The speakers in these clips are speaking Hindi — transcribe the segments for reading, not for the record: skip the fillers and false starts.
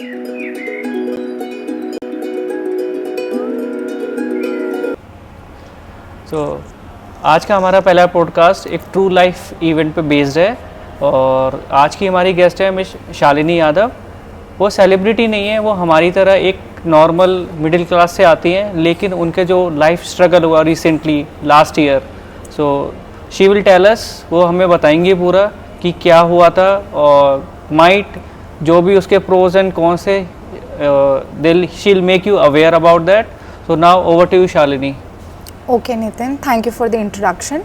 आज का हमारा पहला पॉडकास्ट एक ट्रू लाइफ इवेंट पे बेस्ड है और आज की हमारी गेस्ट है मिस शालिनी यादव। वो सेलिब्रिटी नहीं है, वो हमारी तरह एक नॉर्मल मिडिल क्लास से आती हैं, लेकिन उनके जो लाइफ स्ट्रगल हुआ recently last year, so she will tell us, वो हमें बताएंगी पूरा कि क्या हुआ था और माइट जो भी उसके प्रोज एंड कॉन्स है, she will make you aware about that. So now over to you Shalini. Okay Nitin, thank you for the introduction.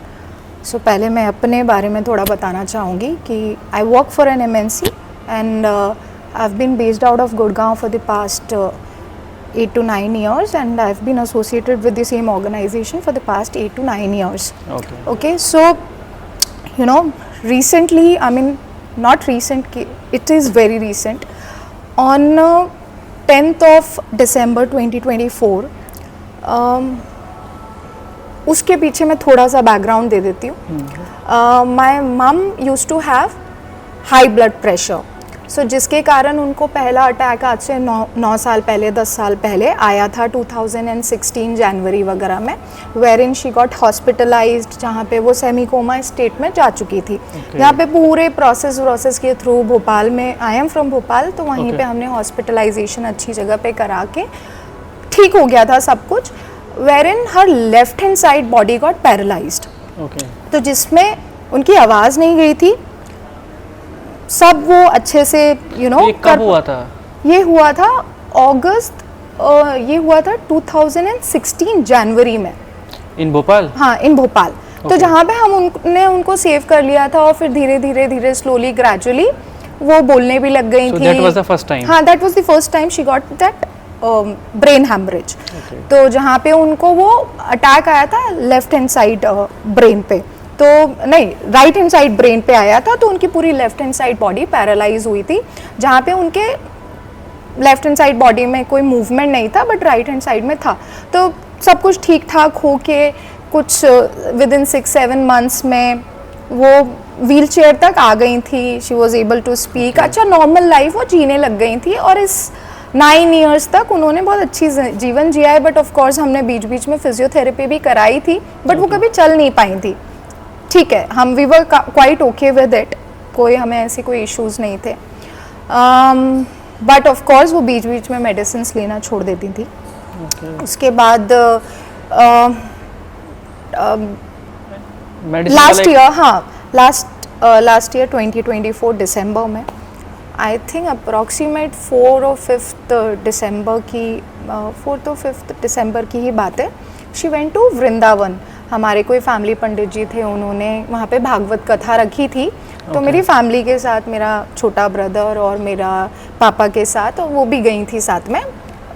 So पहले मैं अपने बारे में थोड़ा बताना चाहूँगी कि I work for an MNC and I have been based out of Gurgaon for the past 8 to 9 years and I've been associated with the same organization for the past 8 to 9 years. Okay, so you know, recently, I mean not recent, it is very recent, on 10th of December 2024, उसके पीछे मैं थोड़ा सा बैकग्राउंड दे देती हूँ। My mum use to have high blood pressure, so जिसके कारण उनको पहला अटैक आज से 9 साल पहले 10 साल पहले आया था 2016 जनवरी वगैरह में, wherein she got hospitalised, जहाँ पे वो सेमी कोमा स्टेट में जा चुकी थी। जहाँ पे पूरे प्रोसेस के थ्रू भोपाल में, आई एम फ्रॉम भोपाल, तो वहीं पे हमने हॉस्पिटलाइजेशन अच्छी जगह पे करा के ठीक हो गया था सब कुछ, wherein her left hand side body got paralyzed. तो जिसमें उनकी आवाज़ नहीं गई थी, सब वो अच्छे से कब हुआ था? ये हुआ था अगस्त, ये हुआ था 2016 जनवरी में इन भोपाल। हाँ, इन भोपाल। तो जहाँ पे हमने उनको सेव कर लिया था और फिर धीरे स्लोली ग्रेजुअली वो बोलने भी लग गई थी। That was the first time. हाँ, that was the first time she got that brain haemorrhage. तो जहाँ पे उनको वो अटैक आया था लेफ्ट हैंड साइड ब्रेन पे, तो नहीं राइट हैंड साइड ब्रेन पे आया था, तो उनकी पूरी left hand side body paralyse हुई थी, जहाँ पे उनके लेफ्ट हैंड साइड बॉडी में कोई मूवमेंट नहीं था बट राइट हैंड साइड में था। तो सब कुछ ठीक ठाक हो के कुछ विद इन 6-7 मंथ्स में वो व्हील चेयर तक आ गई थी। She was able to speak, अच्छा नॉर्मल लाइफ वो जीने लग गई थी और इस 9 years तक उन्होंने बहुत अच्छी जीवन जिया है। बट ऑफ कोर्स हमने बीच में फिजियोथेरेपी भी कराई थी, बट वो कभी चल नहीं पाई थी। ठीक है, हम we were quite okay with it, कोई हमें ऐसे कोई इश्यूज नहीं थे। बट ऑफ कोर्स वो बीच में मेडिसिन लेना छोड़ देती थी। उसके बाद लास्ट ईयर 2024 दिसंबर में, आई थिंक अप्रॉक्सीमेट 4 और 5 दिसंबर की 4th और 5th दिसंबर की ही बात है। She went to Vrindavan. हमारे कोई फैमिली पंडित जी थे, उन्होंने वहाँ पे भागवत कथा रखी थी। तो मेरी फैमिली के साथ, मेरा छोटा ब्रदर और मेरा पापा के साथ, और वो भी गई थी साथ में।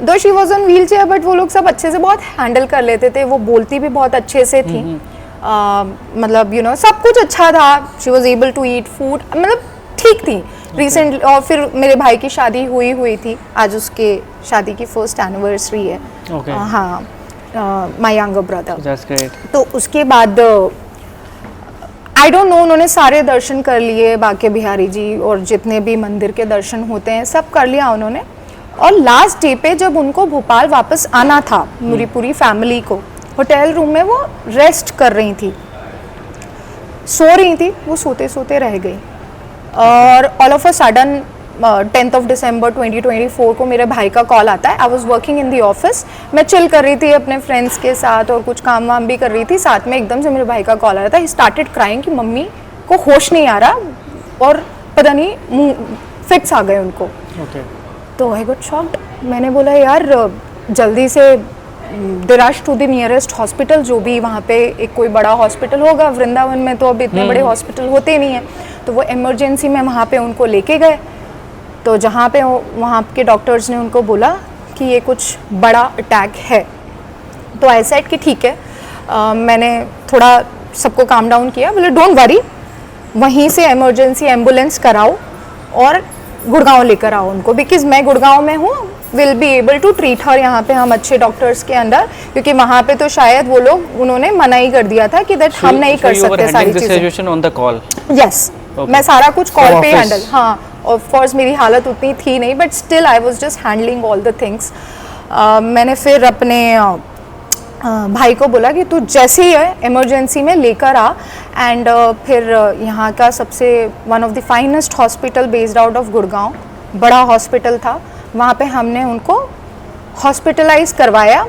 दो she was on wheel chair, but वो लोग सब अच्छे से बहुत हैंडल कर लेते थे। वो बोलती भी बहुत अच्छे से थी, मतलब सब कुछ अच्छा था। She was able to eat food, मतलब ठीक थी। रिसेंटली और फिर मेरे भाई की शादी हुई थी, आज उसके शादी की 1st एनिवर्सरी है। हाँ, माय यंगर ब्रदर। तो उसके बाद आई डोंट नो, उन्होंने सारे दर्शन कर लिए, बाके बिहारी जी और जितने भी मंदिर के दर्शन होते हैं सब कर लिया उन्होंने। और लास्ट डे पे जब उनको भोपाल वापस आना था, मेरी पूरी फैमिली को, होटल रूम में वो रेस्ट कर रही थी, सो रही थी, वो सोते रह गई। और all of a sudden 10th of December 2024 को मेरे भाई का कॉल आता है। I was working in the office, मैं चिल कर रही थी अपने फ्रेंड्स के साथ और कुछ काम वाम भी कर रही थी साथ में। एकदम से मेरे भाई का कॉल आ रहा था, ही स्टार्टेड क्राइंग कि मम्मी को होश नहीं आ रहा और पता नहीं फिक्स आ गए उनको। तो आई गॉट शॉक्ड। मैंने बोला यार जल्दी से rush to the nearest hospital, जो भी वहाँ पे एक कोई बड़ा हॉस्पिटल होगा। वृंदावन में तो अब इतने बड़े हॉस्पिटल होते नहीं हैं, तो वो इमरजेंसी में वहाँ पे उनको लेके गए। तो जहाँ पे वहाँ के डॉक्टर्स ने उनको बोला कि ये कुछ बड़ा अटैक है। तो आई सेड कि ठीक है। मैंने थोड़ा सबको काम डाउन किया, बोले डोंट वरी, वहीं से इमरजेंसी एम्बुलेंस कराओ और गुड़गांव लेकर आओ उनको, बिकॉज मैं गुड़गांव में हूँ, will be able to treat her यहाँ पे हम अच्छे डॉक्टर्स के अंदर, क्योंकि वहाँ पे तो शायद वो लोग उन्होंने मना ही कर दिया था कि दैट हम नहीं कर सकते सारी चीजें। On the call? यस, मैं सारा कुछ कॉल पे हैंडल, हाँ ऑफ कोर्स मेरी हालत उतनी थी नहीं, but still I was just handling all the things. मैंने फिर अपने भाई को बोला कि तू जैसे ही है इमरजेंसी में लेकर आ, एंड फिर यहाँ का सबसे one of the finest hospital based out of Gurgaon, बड़ा हॉस्पिटल था, वहाँ पे हमने उनको हॉस्पिटलाइज करवाया,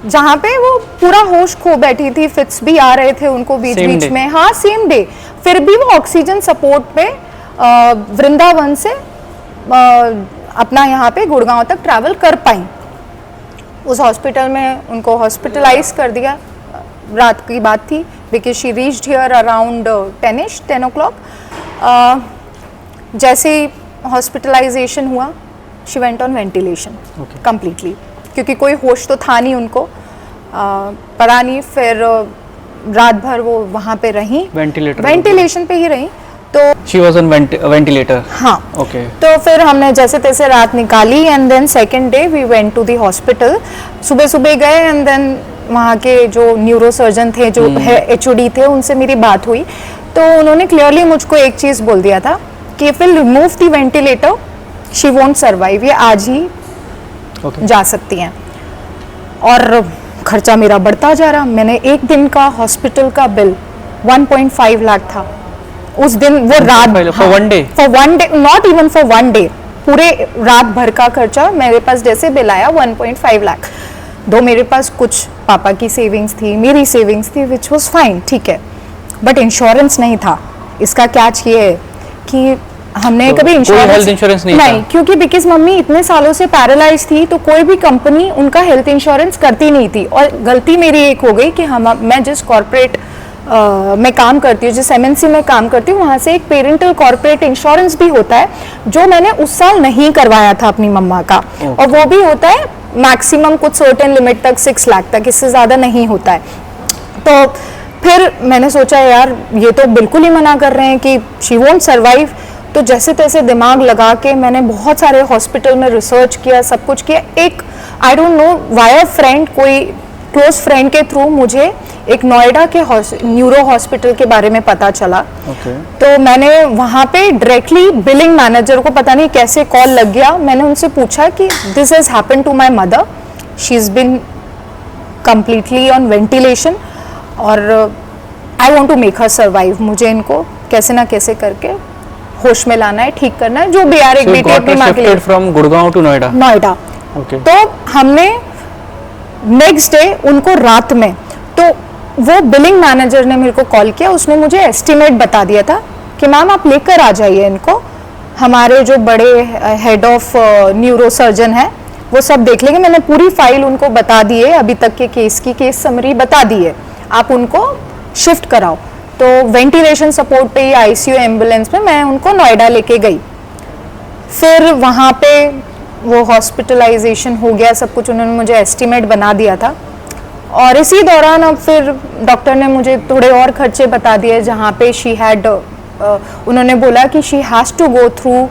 जहाँ पे वो पूरा होश खो बैठी थी, फिट्स भी आ रहे थे उनको बीच बीच में। हाँ, सेम डे। फिर भी वो ऑक्सीजन सपोर्ट पे वृंदावन से अपना यहाँ पे गुड़गांव तक ट्रैवल कर पाई। उस हॉस्पिटल में उनको हॉस्पिटलाइज कर दिया, रात की बात थी, because she reached here around 10 o'clock। जैसे ही हॉस्पिटलाइजेशन हुआ, she went on ventilation completely, क्योंकि कोई होश तो था नहीं उनको, पता नहीं। फिर रात भर वो वहाँ पे रही, वेंटिलेशन पे ही रही। तो शी वाज ऑन वेंटिलेटर। हाँ, ओके। तो फिर हमने जैसे तैसे रात निकाली, and then second day we went to the hospital. सुबह सुबह गए, एंड देन वहाँ के जो न्यूरो सर्जन थे, जो HOD थे, उनसे मेरी बात हुई। तो उन्होंने क्लियरली मुझको एक चीज़ बोल दिया था कि if will remove the ventilator she won't survive, ये आज ही जा सकती हैं। और खर्चा मेरा बढ़ता जा रहा। मैंने एक दिन का हॉस्पिटल का बिल 1.5 लाख था उस दिन। वो रात for one day, not even for one day, पूरे रात भर का खर्चा मेरे पास जैसे बिल आया 1.5 लाख। दो मेरे पास कुछ पापा की सेविंग्स थी, मेरी सेविंग्स थी, विच वॉज फाइन, ठीक है, बट इंश्योरेंस नहीं था। इसका कैच ये है कि हमने कभी इंश्योरेंस नहीं, क्योंकि बिकॉज मम्मी इतने सालों से पैरालाइज थी, तो कोई भी कंपनी उनका हेल्थ इंश्योरेंस करती नहीं थी। और गलती मेरी एक हो गई कि मैं जिस कॉर्पोरेट मैं काम करती हूँ, जिस MNC में काम करती हूँ, वहाँ से एक पेरेंटल कॉर्पोरेट इंश्योरेंस भी होता है, जो मैंने उस साल नहीं करवाया था अपनी मम्मा का। और वो भी होता है मैक्सिमम कुछ सर्टेन लिमिट तक, 6 लाख तक, इससे ज़्यादा नहीं होता है। तो फिर मैंने सोचा यार ये तो बिल्कुल ही मना कर रहे हैं कि शी वोंट सर्वाइव। तो जैसे तैसे दिमाग लगा के मैंने बहुत सारे हॉस्पिटल में रिसर्च किया, सब कुछ किया। एक I don't know via friend, कोई क्लोज फ्रेंड के थ्रू मुझे एक नोएडा के न्यूरो हॉस्पिटल के बारे में पता चला। तो मैंने वहाँ पे डायरेक्टली बिलिंग मैनेजर को पता नहीं कैसे कॉल लग गया। मैंने उनसे पूछा कि this has happened to my mother, she is been completely on ventilation, और I want to make her survive. मुझे इनको कैसे ना कैसे करके होश में लाना है, ठीक करना है, जो भी यार एक बेटी अपनी माँ के लिए। From Gurgaon to Noida. तो हमने नेक्स्ट डे उनको रात में, तो वो बिलिंग मैनेजर ने मेरे को कॉल किया, उसने मुझे एस्टिमेट बता दिया था कि मैम आप लेकर आ जाइए इनको, हमारे जो बड़े हेड ऑफ न्यूरो सर्जन है वो सब देख लेंगे। मैंने पूरी फाइल उनको बता दी है, अभी तक के केस की केस समरी बता दी है, आप उनको शिफ्ट कराओ। तो वेंटिलेशन सपोर्ट पे, ICU एम्बुलेंस में मैं उनको नोएडा लेके गई। फिर वहाँ पे वो हॉस्पिटलाइजेशन हो गया, सब कुछ उन्होंने मुझे एस्टिमेट बना दिया था। और इसी दौरान अब फिर डॉक्टर ने मुझे थोड़े और खर्चे बता दिए, जहाँ पे शी हैड उन्होंने बोला कि she has to go through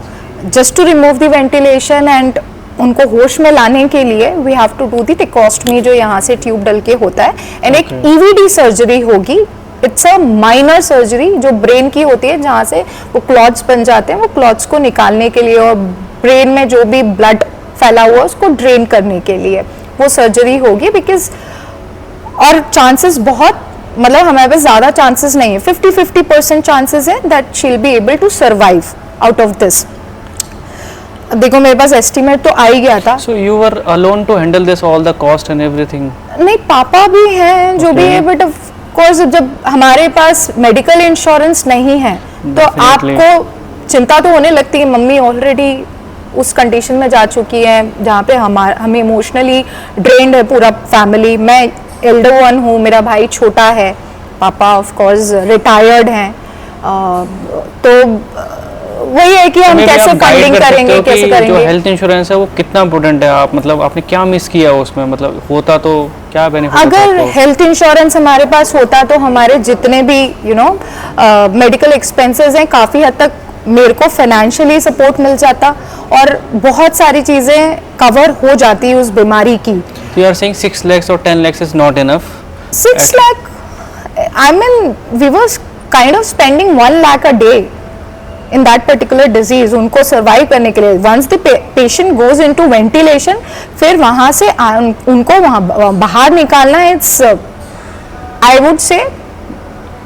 just to remove the ventilation, and उनको होश में लाने के लिए we have to do the tracheostomy, जो यहाँ से ट्यूब डल के होता है, एंड एक EVD सर्जरी होगी। इट्स अ माइनर सर्जरी जो ब्रेन की होती है, जहाँ से वो क्लॉट्स बन जाते हैं, वो क्लॉट्स को निकालने के लिए और ब्रेन में जो भी ब्लड फैला हुआ है उसको ड्रेन करने के लिए वो सर्जरी होगी। बिकॉज और चांसेस बहुत, मतलब हमारे पास ज़्यादा चांसेस नहीं है, 50-50% चांसेस है that she will be able to survive out of this. देखो मेरे पास एस्टिमेट तो आ ही गया था। So you were alone to handle this all the cost and everything? नहीं, पापा भी हैं जो भी है, बट ऑफ कोर्स जब हमारे पास मेडिकल इंश्योरेंस नहीं है तो आपको चिंता तो होने लगती है। मम्मी ऑलरेडी उस कंडीशन में जा चुकी है जहाँ पे हमें इमोशनली ड्रेन्ड है पूरा फैमिली। मैं एल्डर वन हूँ, मेरा भाई छोटा है, पापा ऑफ कोर्स रिटायर्ड हैं। तो वही है कि हम कैसे फंडिंग करेंगे, कैसे करेंगे। जो हेल्थ इंश्योरेंस है वो कितना इम्पोर्टेंट है, आप मतलब आपने क्या मिस किया उसमें, मतलब होता तो क्या बेनिफिट? अगर हेल्थ इंश्योरेंस हमारे पास होता तो हमारे जितने भी मेडिकल एक्सपेंसेस हैं काफ़ी हद तक मेरे को फाइनेंशियली सपोर्ट मिल जाता और बहुत सारी चीज़ें कवर हो जाती उस बीमारी की। You are saying 6 lakhs or 10 lakhs is not enough? 6 lakh, I mean we were kind of spending 1 lakh a day in that particular disease, उनको सर्वाइव करने के लिए, once the patient goes into ventilation, फिर वहां से उनको वहां बाहर निकालना, इट्स आई वुड से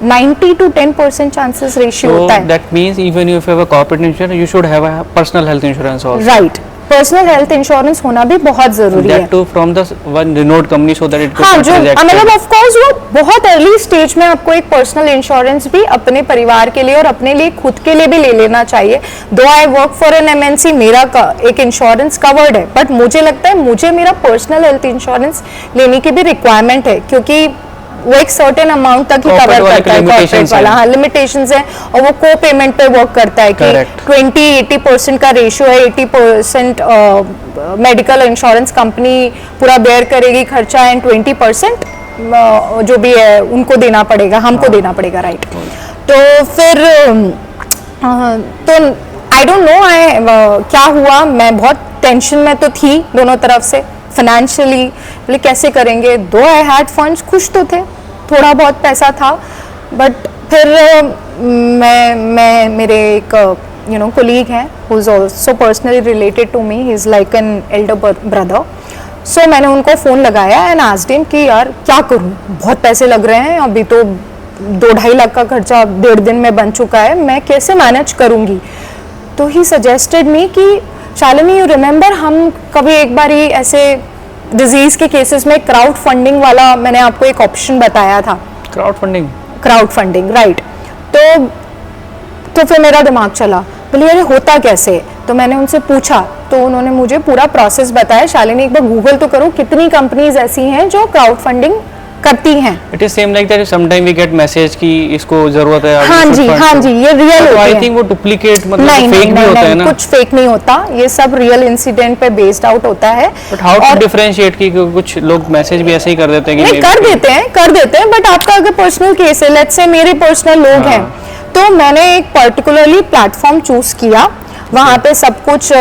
90 to 10% चांसेस रेशियो होता है. That means even if you have a corporate insurance, you should have a personal health insurance also. Right. Personal health insurance होना भी बहुत जरूरी है. That too from the one renowned company so that it could हाँ, जो मतलब ऑफ कोर्स वो बहुत अर्ली स्टेज में आपको एक पर्सनल इंश्योरेंस भी अपने परिवार के लिए और अपने लिए खुद के लिए भी ले लेना चाहिए. दो आई वर्क फॉर एन एमएनसी, मेरा एक इंश्योरेंस कवर्ड है, बट मुझे लगता है मुझे मेरा पर्सनल हेल्थ इंश्योरेंस लेने की भी रिक्वायरमेंट है, क्योंकि वो एक सर्टेन अमाउंट तक ही कवर करता है, कॉर्पोरेट वाला. हाँ, लिमिटेशंस है, और वो को पेमेंट पे वर्क करता है कि 20-80% का रेशियो है. 80% मेडिकल इंश्योरेंस कंपनी पूरा बेयर करेगी खर्चा, एंड 20% जो भी है उनको देना पड़ेगा, हमको देना पड़ेगा. राइट. तो फिर तो आई डोंट नो क्या हुआ, मैं बहुत टेंशन में तो थी दोनों तरफ से. फाइनेंशियली बोले कैसे करेंगे, दो आई हैड फंड्स, खुश तो थे, थोड़ा बहुत पैसा था, बट फिर मैं मेरे एक कोलीग हैं who is also personally related to me, he is like an elder brother. So मैंने उनको फ़ोन लगाया एंड आस्क्ड हिम कि यार क्या करूं, बहुत पैसे लग रहे हैं, अभी तो 2-2.5 लाख का खर्चा 1.5 दिन में बन चुका है, मैं कैसे मैनेज करूंगी. तो ही सजेस्टेड मी कि शालिनी, यू रिमेंबर हम कभी एक बार ही ऐसे डिजीज के केसेस में क्राउड फंडिंग वाला मैंने आपको एक ऑप्शन बताया था. Crowd funding right. तो फिर मेरा दिमाग चला, बोले अरे होता कैसे. तो मैंने उनसे पूछा, तो उन्होंने मुझे पूरा प्रोसेस बताया. शालिनी एक बार गूगल तो करो, कितनी कंपनीज ऐसी हैं जो क्राउड फंडिंग करती हैं. It is same like that, sometime we get message कि इसको जरूरत है. हाँ जी, ये रियल होता है. आई थिंक वो डुप्लीकेट मतलब फेक भी होता है ना. कुछ फेक नहीं होता, ये सब रियल इंसिडेंट पे बेस्ड आउट होता है. बट हाउ टू डिफरेंशिएट कि कुछ लोग मैसेज भी ऐसे ही कर देते हैं कि कर देते हैं, बट आपका अगर पर्सनल केस है, लेट्स से मेरे पर्सनल लोग हैं, तो मैंने एक पर्टिकुलरली प्लेटफॉर्म चूज किया. वहाँ पे सब कुछ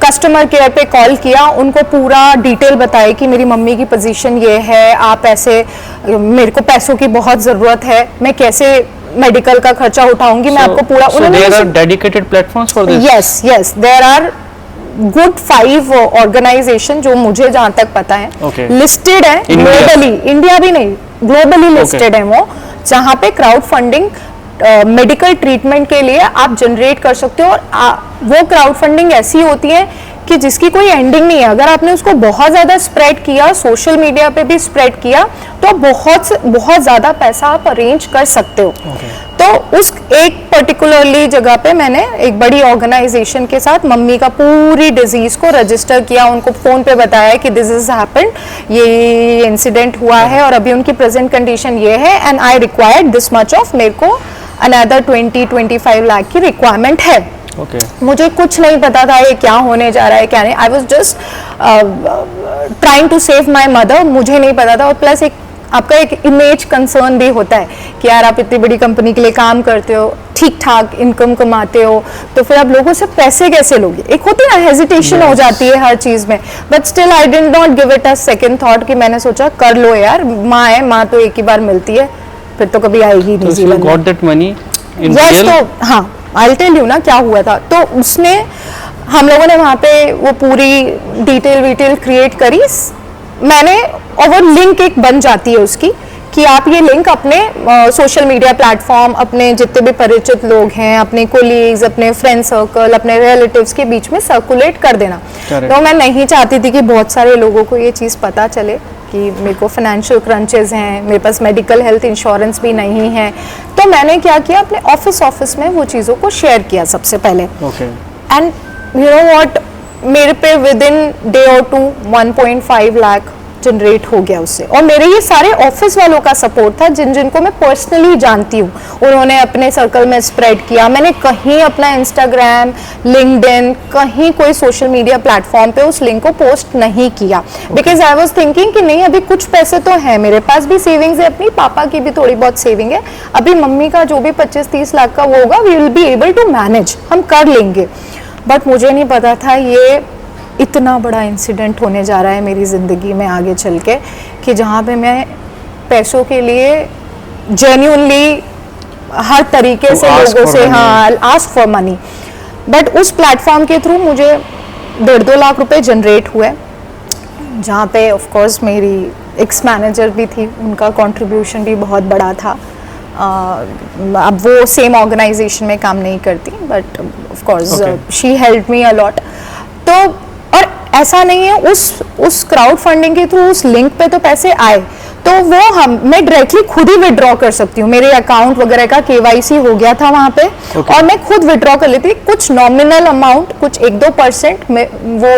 कस्टमर केयर पे कॉल किया, उनको पूरा डिटेल बताई कि मेरी मम्मी की पोजीशन ये है, आप ऐसे, मेरे को पैसों की बहुत ज़रूरत है, मैं कैसे मेडिकल का खर्चा उठाऊंगी. मैं आपको पूरा. There are dedicated platforms for this. Yes, there are good 5 organization जो मुझे जहाँ तक पता है लिस्टेड है ग्लोबली, इंडिया भी नहीं, ग्लोबली लिस्टेड है वो, जहाँ पे क्राउड फंडिंग मेडिकल ट्रीटमेंट के लिए आप जनरेट कर सकते हो. और वो क्राउड फंडिंग ऐसी होती है कि जिसकी कोई एंडिंग नहीं है. अगर आपने उसको बहुत ज़्यादा स्प्रेड किया, सोशल मीडिया पे भी स्प्रेड किया, तो बहुत ज़्यादा पैसा आप अरेंज कर सकते हो. तो उस एक पर्टिकुलरली जगह पे मैंने एक बड़ी ऑर्गेनाइजेशन के साथ मम्मी का पूरी डिजीज को रजिस्टर किया, उनको फ़ोन पे बताया कि दिस इज हैपेंड, ये इंसिडेंट हुआ है और अभी उनकी प्रेजेंट कंडीशन ये है, and I required this much of, मेरे को अनदर 20-25 लाख की रिक्वायरमेंट है. मुझे कुछ नहीं पता था ये क्या होने जा रहा है, क्या नहीं. I was just trying to save my mother. मुझे नहीं पता था. और प्लस एक आपका एक इमेज कंसर्न भी होता है कि यार आप इतनी बड़ी कंपनी के लिए काम करते हो, ठीक ठाक इनकम कमाते हो, तो फिर आप लोगों से पैसे कैसे लोगे. एक होती है ना हेजिटेशन हो जाती है हर चीज़ में. But still I did not give it a second thought कि मैंने सोचा कर लो यार, माँ है, माँ तो एक ही बार मिलती है, फिर तो कभी आएगी नहीं जीवन में. Got that money in real. तो हाँ, आई टेल यू ना क्या हुआ था. तो उसने, हम लोगों ने वहाँ पे वो पूरी डिटेल क्रिएट करी मैंने, और वो लिंक एक बन जाती है उसकी कि आप ये लिंक अपने सोशल मीडिया प्लेटफॉर्म, अपने जितने भी परिचित लोग हैं, अपने कोलीग्स, अपने फ्रेंड सर्कल, अपने रिलेटिव्स के बीच में सर्कुलेट कर देना. तो मैं नहीं चाहती थी कि बहुत सारे लोगों को ये चीज़ पता चले कि मेरे को फाइनेंशियल क्रंचेस हैं, मेरे पास मेडिकल हेल्थ इंश्योरेंस भी नहीं है. तो मैंने क्या किया, अपने ऑफिस में वो चीज़ों को शेयर किया सबसे पहले. एंड यू नो व्हाट, मेरे पे विद इन डे और 2 1.5 लाख जनरेट हो गया उससे. और मेरे ये सारे ऑफिस वालों का सपोर्ट था, जिनको मैं पर्सनली जानती हूँ. उन्होंने अपने सर्कल में स्प्रेड किया. मैंने कहीं अपना इंस्टाग्राम, लिंक्डइन, कहीं कोई सोशल मीडिया प्लेटफॉर्म पे उस लिंक को पोस्ट नहीं किया, बिकॉज आई वाज थिंकिंग कि नहीं, अभी कुछ पैसे तो हैं, मेरे पास भी सेविंग्स है, अपनी पापा की भी थोड़ी बहुत सेविंग है, अभी मम्मी का जो भी 25-30 लाख का वो होगा, we will be able to manage, हम कर लेंगे. बट मुझे नहीं पता था ये इतना बड़ा इंसिडेंट होने जा रहा है मेरी ज़िंदगी में आगे चल के, कि जहाँ पे मैं पैसों के लिए जेन्युइनली हर तरीके से लोगों से, हाँ, आस्क फॉर मनी। बट उस प्लेटफॉर्म के थ्रू मुझे 1.5-2 लाख रुपए जनरेट हुए, जहाँ पे ऑफ कोर्स मेरी एक्स मैनेजर भी थी, उनका कंट्रीब्यूशन भी बहुत बड़ा था। अब वो सेम ऑर्गेनाइजेशन में काम नहीं करती, but of course she help me a lot. तो और ऐसा नहीं है, उस क्राउड फंडिंग के थ्रू उस लिंक पे तो पैसे आए, तो वो मैं डायरेक्टली खुद ही विड्रॉ कर सकती हूँ। मेरे अकाउंट वगैरह का KYC हो गया था वहाँ पे, और मैं खुद विड्रॉ कर लेती। कुछ नॉमिनल अमाउंट, कुछ 1-2% में वो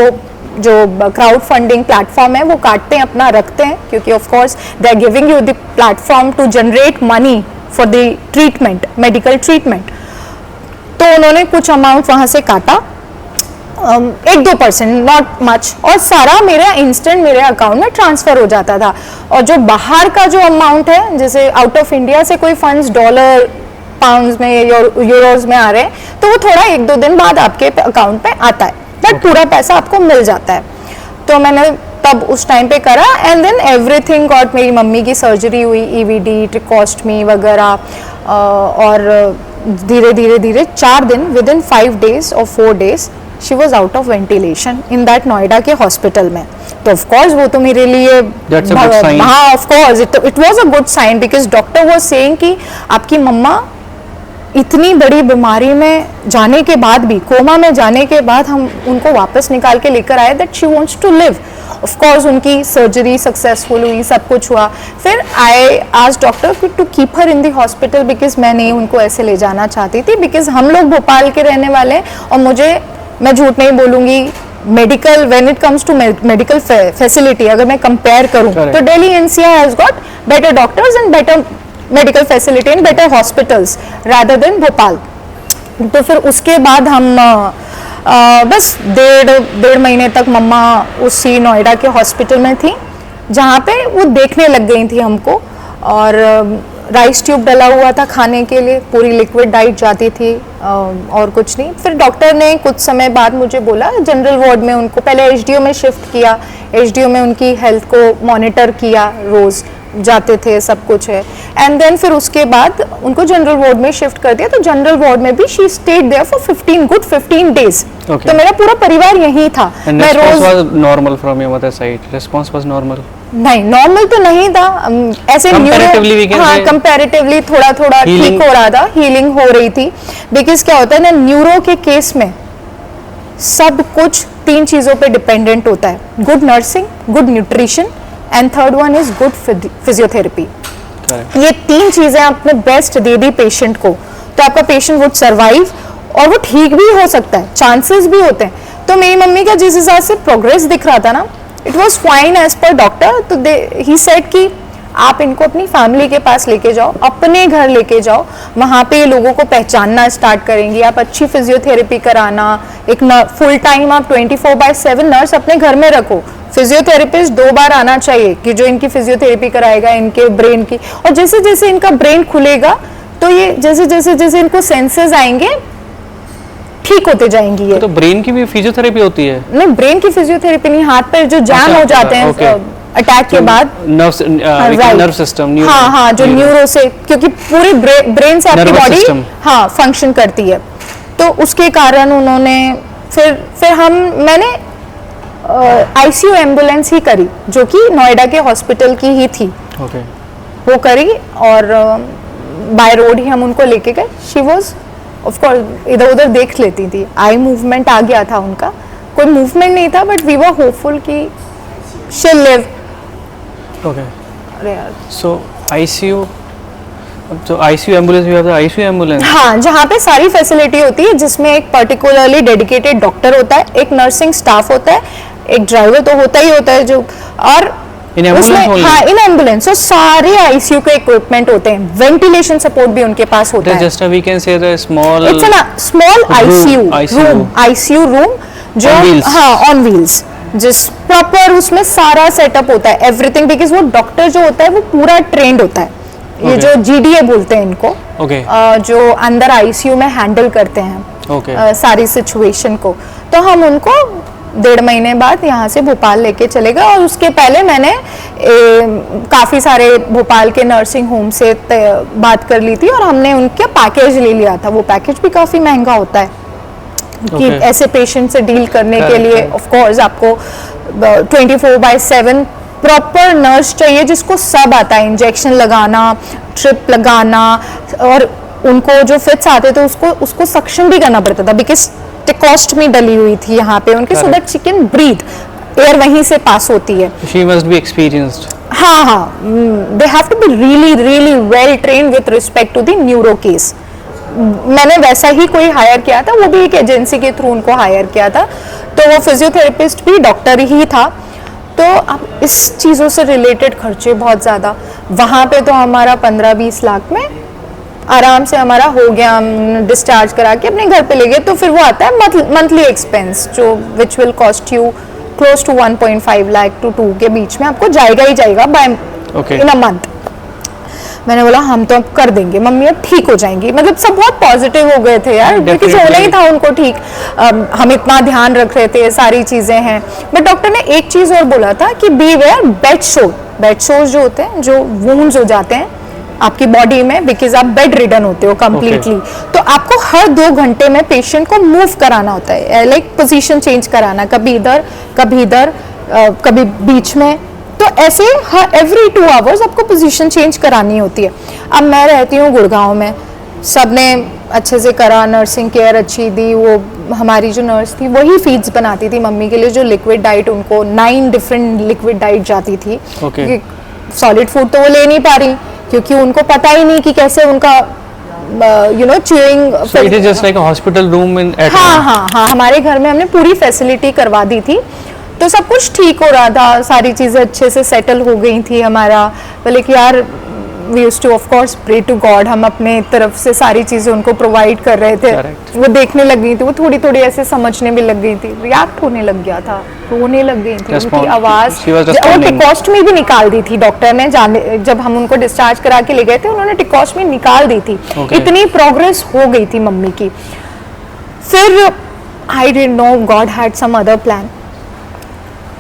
जो क्राउड फंडिंग प्लेटफॉर्म है वो काटते हैं, अपना रखते हैं, क्योंकि of course they are giving you the platform to generate money for the treatment, medical treatment. तो उन्होंने कुछ अमाउंट वहाँ से काटा, 1-2%, नॉट मच, और सारा मेरा इंस्टेंट मेरे अकाउंट में ट्रांसफर हो जाता था। और जो बाहर का जो अमाउंट है, जैसे आउट ऑफ इंडिया से कोई फंड्स डॉलर, पाउंड्स में, यूरोज में आ रहे हैं, तो वो थोड़ा 1-2 दिन बाद आपके अकाउंट पे आता है, बट पूरा पैसा आपको मिल जाता है। तो मैंने तब उस टाइम पे करा, एंड देन एवरीथिंग गॉट। मेरी मम्मी की सर्जरी हुई, EVD, ट्रिकोस्टमी वगैरह, और धीरे धीरे धीरे 4 दिन, विद इन 5 days और 4 days she was out of ventilation in that Noida के हॉस्पिटल में। तो ऑफ कोर्स वो तो मेरे लिए, हाँ of course it was a good sign, because doctor was saying कि आपकी मम्मा इतनी बड़ी बीमारी में जाने के बाद भी, कोमा में जाने के बाद हम उनको वापस निकाल के लेकर आए, that she wants to live. Of course उनकी सर्जरी सक्सेसफुल हुई, सब कुछ हुआ। फिर I asked doctor to keep her in the hospital, because मैं नहीं उनको ऐसे ले जाना चाहती थी, बिकॉज हम लोग भोपाल के रहने वाले हैं, और मैं झूठ नहीं बोलूंगी, medical, when it comes to medical facility अगर मैं कंपेयर करूं, तो Delhi NCR has got better doctors and better medical facility and better hospitals rather than Bhopal. तो फिर उसके बाद हम बस 1.5 महीने तक मम्मा उसी नोएडा के हॉस्पिटल में थी, जहाँ पे वो देखने लग गई थी हमको। और राइस ट्यूब डला हुआ था खाने के लिए, पूरी लिक्विड डाइट जाती थी, और कुछ नहीं। फिर डॉक्टर ने कुछ समय बाद मुझे बोला जनरल वार्ड में उनको, पहले HDO में शिफ्ट किया, HDO में उनकी हेल्थ को मॉनिटर किया, रोज़ जाते थे, सब कुछ है। एंड देन फिर उसके बाद उनको जनरल वार्ड में शिफ्ट कर दिया। तो जनरल वार्ड में भी she stayed there for 15 days। तो मेरा पूरा परिवार यहीं था। मैं रोज normal from your mother side, response was normal? नहीं, नॉर्मल तो नहीं था, ऐसे कंपैरेटिवली थोड़ा थोड़ा ठीक हो रहा था, हीलिंग हो रही थी। बिकॉज क्या होता है ना, न्यूरो के केस में सब कुछ 3 चीजों पे डिपेंडेंट होता है, good nursing, good nutrition, and third one is good physiotherapy. ये 3 चीजें आपने बेस्ट दे दी पेशेंट को, तो आपका पेशेंट वुड सर्वाइव, और वो ठीक भी हो सकता है, चांसेस भी होते हैं। तो मेरी मम्मी का जिस हिसाब से प्रोग्रेस दिख रहा था ना, it was fine as per doctor. तो ही सेड कि आप इनको अपनी फैमिली के पास लेके जाओ, अपने घर लेके जाओ, वहाँ पे ये लोगों को पहचानना स्टार्ट करेंगी, आप अच्छी फिजियोथेरेपी कराना, एक फुल टाइम आप 24/7 नर्स अपने घर में रखो, फिजियोथेरेपिस्ट 2 बार आना चाहिए कि जो इनकी फिजियोथेरेपी कराएगा इनके ब्रेन की। और जैसे जैसे इनका ब्रेन खुलेगा, तो ये जैसे जैसे जैसे इनको सेंसेस आएंगे, ठीक होते जाएंगी। ये तो ब्रेन की भी फिजियोथेरेपी होती है? नहीं, ब्रेन की फिजियोथेरेपी नहीं, हाथ पैर जो जैम हो जाते हैं अटैक के बाद, नर्व सिस्टम, हाँ, जो न्यूरो से, क्योंकि पूरी ब्रेन से आपकी बॉडी फंक्शन करती है, तो उसके कारण उन्होंने मैंने ICU एम्बुलेंस ही करी, जो कि नोएडा के हॉस्पिटल की ही थी। वो करी, और बाय रोड ही हम उनको लेके गए। शी वॉज ऑफ कोर्स इधर उधर देख लेती थी, आई मूवमेंट आ गया था उनका, कोई मूवमेंट नहीं था, बट वी वर होपफुल कि she'll live। अरे यार, so ICU, तो ICU ambulance, we have the ICU ambulance. हाँ, जहाँ पे सारी फैसिलिटी होती है, जिसमें एक पर्टिकुलरली डेडिकेटेड डॉक्टर होता है, एक नर्सिंग स्टाफ होता है, एक ड्राइवर तो होता ही होता है, जो और इन एम्बुलेंस, और सारे ICU के इक्विपमेंट होते हैं, वेंटिलेशन सपोर्ट भी उनके पास होता है। Just we can say the small, it's a small ICU room जो ऑन व्हील्स, जिस प्रॉपर उसमें सारा सेटअप होता है, एवरीथिंग, बिकॉज वो डॉक्टर जो होता है वो पूरा ट्रेंड होता है। ये जो GDA बोलते हैं इनको, जो अंदर ICU में हैंडल करते हैं सारी सिचुएशन को। तो हम उनको 1.5 महीने बाद यहाँ से भोपाल लेके चले गए। और उसके पहले मैंने काफ़ी सारे भोपाल के नर्सिंग होम से बात कर ली थी और हमने उनका पैकेज ले लिया था। वो पैकेज भी काफ़ी महंगा होता है कि ऐसे पेशेंट से डील करने के लिए ऑफ कोर्स आपको 24/7 प्रॉपर नर्स चाहिए जिसको सब आता है, इंजेक्शन लगाना, ट्रिप लगाना, और उनको जो फिट्स आते थे उसको सक्शन भी करना पड़ता था बिकॉज टेकोस्टमी डली हुई थी यहाँ पे उनके, so that she can breathe, air वहीं से पास होती है। She must be experienced. हाँ, they have to be really well trained with respect to the neuro case. मैंने वैसा ही कोई हायर किया था, वो भी एक एजेंसी के थ्रू उनको हायर किया था, तो वो फिजियोथेरेपिस्ट भी डॉक्टर ही था। तो अब इस चीज़ों से रिलेटेड खर्चे बहुत ज़्यादा, वहाँ पे तो हमारा 15-20 लाख में आराम से हमारा हो गया, हम डिस्चार्ज करा के अपने घर पे ले गए। तो फिर वो आता है मंथली एक्सपेंस जो which will cost you close to 1.5 lakh to 2 के बीच में आपको जाएगा ही जाएगा बाय इन अ मंथ। मैंने बोला हम तो अब कर देंगे, मम्मी अब ठीक हो जाएंगी, मतलब सब बहुत पॉजिटिव हो गए थे यार, क्योंकि होना ही था उनको ठीक। हम इतना ध्यान रख रहे थे, सारी चीज़ें हैं। बट डॉक्टर ने एक चीज़ और बोला था कि बी वेयर बेड शोर जो होते हैं, जो वुंड्स हो जाते हैं आपकी बॉडी में, बिकॉज आप बेड रिडन होते हो कम्प्लीटली, तो आपको हर 2 घंटे में पेशेंट को मूव कराना होता है, लाइक पोजीशन चेंज कराना, कभी इधर कभी बीच में, तो ऐसे हर एवरी 2 आवर्स आपको पोजीशन चेंज करानी होती है। अब मैं रहती हूँ गुड़गांव में, सबने अच्छे से करा, नर्सिंग केयर अच्छी दी, वो हमारी जो नर्स थी वही फीड्स बनाती थी मम्मी के लिए, जो लिक्विड डाइट उनको 9 डिफरेंट लिक्विड डाइट जाती थी, सॉलिड फूड तो वो ले नहीं पा रही क्योंकि उनको पता ही नहीं कि कैसे उनका chewing. So it is just like a hospital room in at home. हाँ, हमारे घर में हमने पूरी फैसिलिटी करवा दी थी, तो सब कुछ ठीक हो रहा था, सारी चीज़ें अच्छे से सेटल हो गई थी हमारा। बोले कि यार we used to of course pray to God, हम अपने तरफ से सारी चीज़ें उनको प्रोवाइड कर रहे थे। Correct. वो देखने लग गई थी, वो थोड़ी ऐसे समझने भी लग गई थी, रिएक्ट होने लग गया था, रोने लग गई थी, उनकी आवाज़, और टिकोस्टमी भी निकाल दी थी डॉक्टर ने, जब हम उनको डिस्चार्ज करा के ले गए थे उन्होंने टिकोस्टमी निकाल दी थी। इतनी प्रोग्रेस हो गई थी मम्मी की। फिर I didn't know God had some other plan.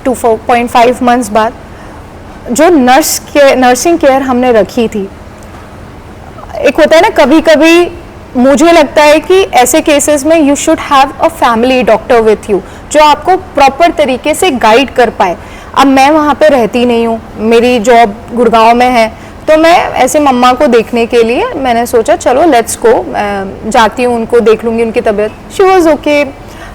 2.5 months बाद जो नर्सिंग केयर हमने रखी थी, एक होता है ना कभी कभी मुझे लगता है कि ऐसे केसेस में you should have a family doctor with you जो आपको प्रॉपर तरीके से गाइड कर पाए। अब मैं वहाँ पे रहती नहीं हूँ, मेरी जॉब गुड़गांव में है, तो मैं ऐसे मम्मा को देखने के लिए मैंने सोचा चलो लेट्स गो, जाती हूँ, उनको देख लूँगी, उनकी तबीयत। She was okay.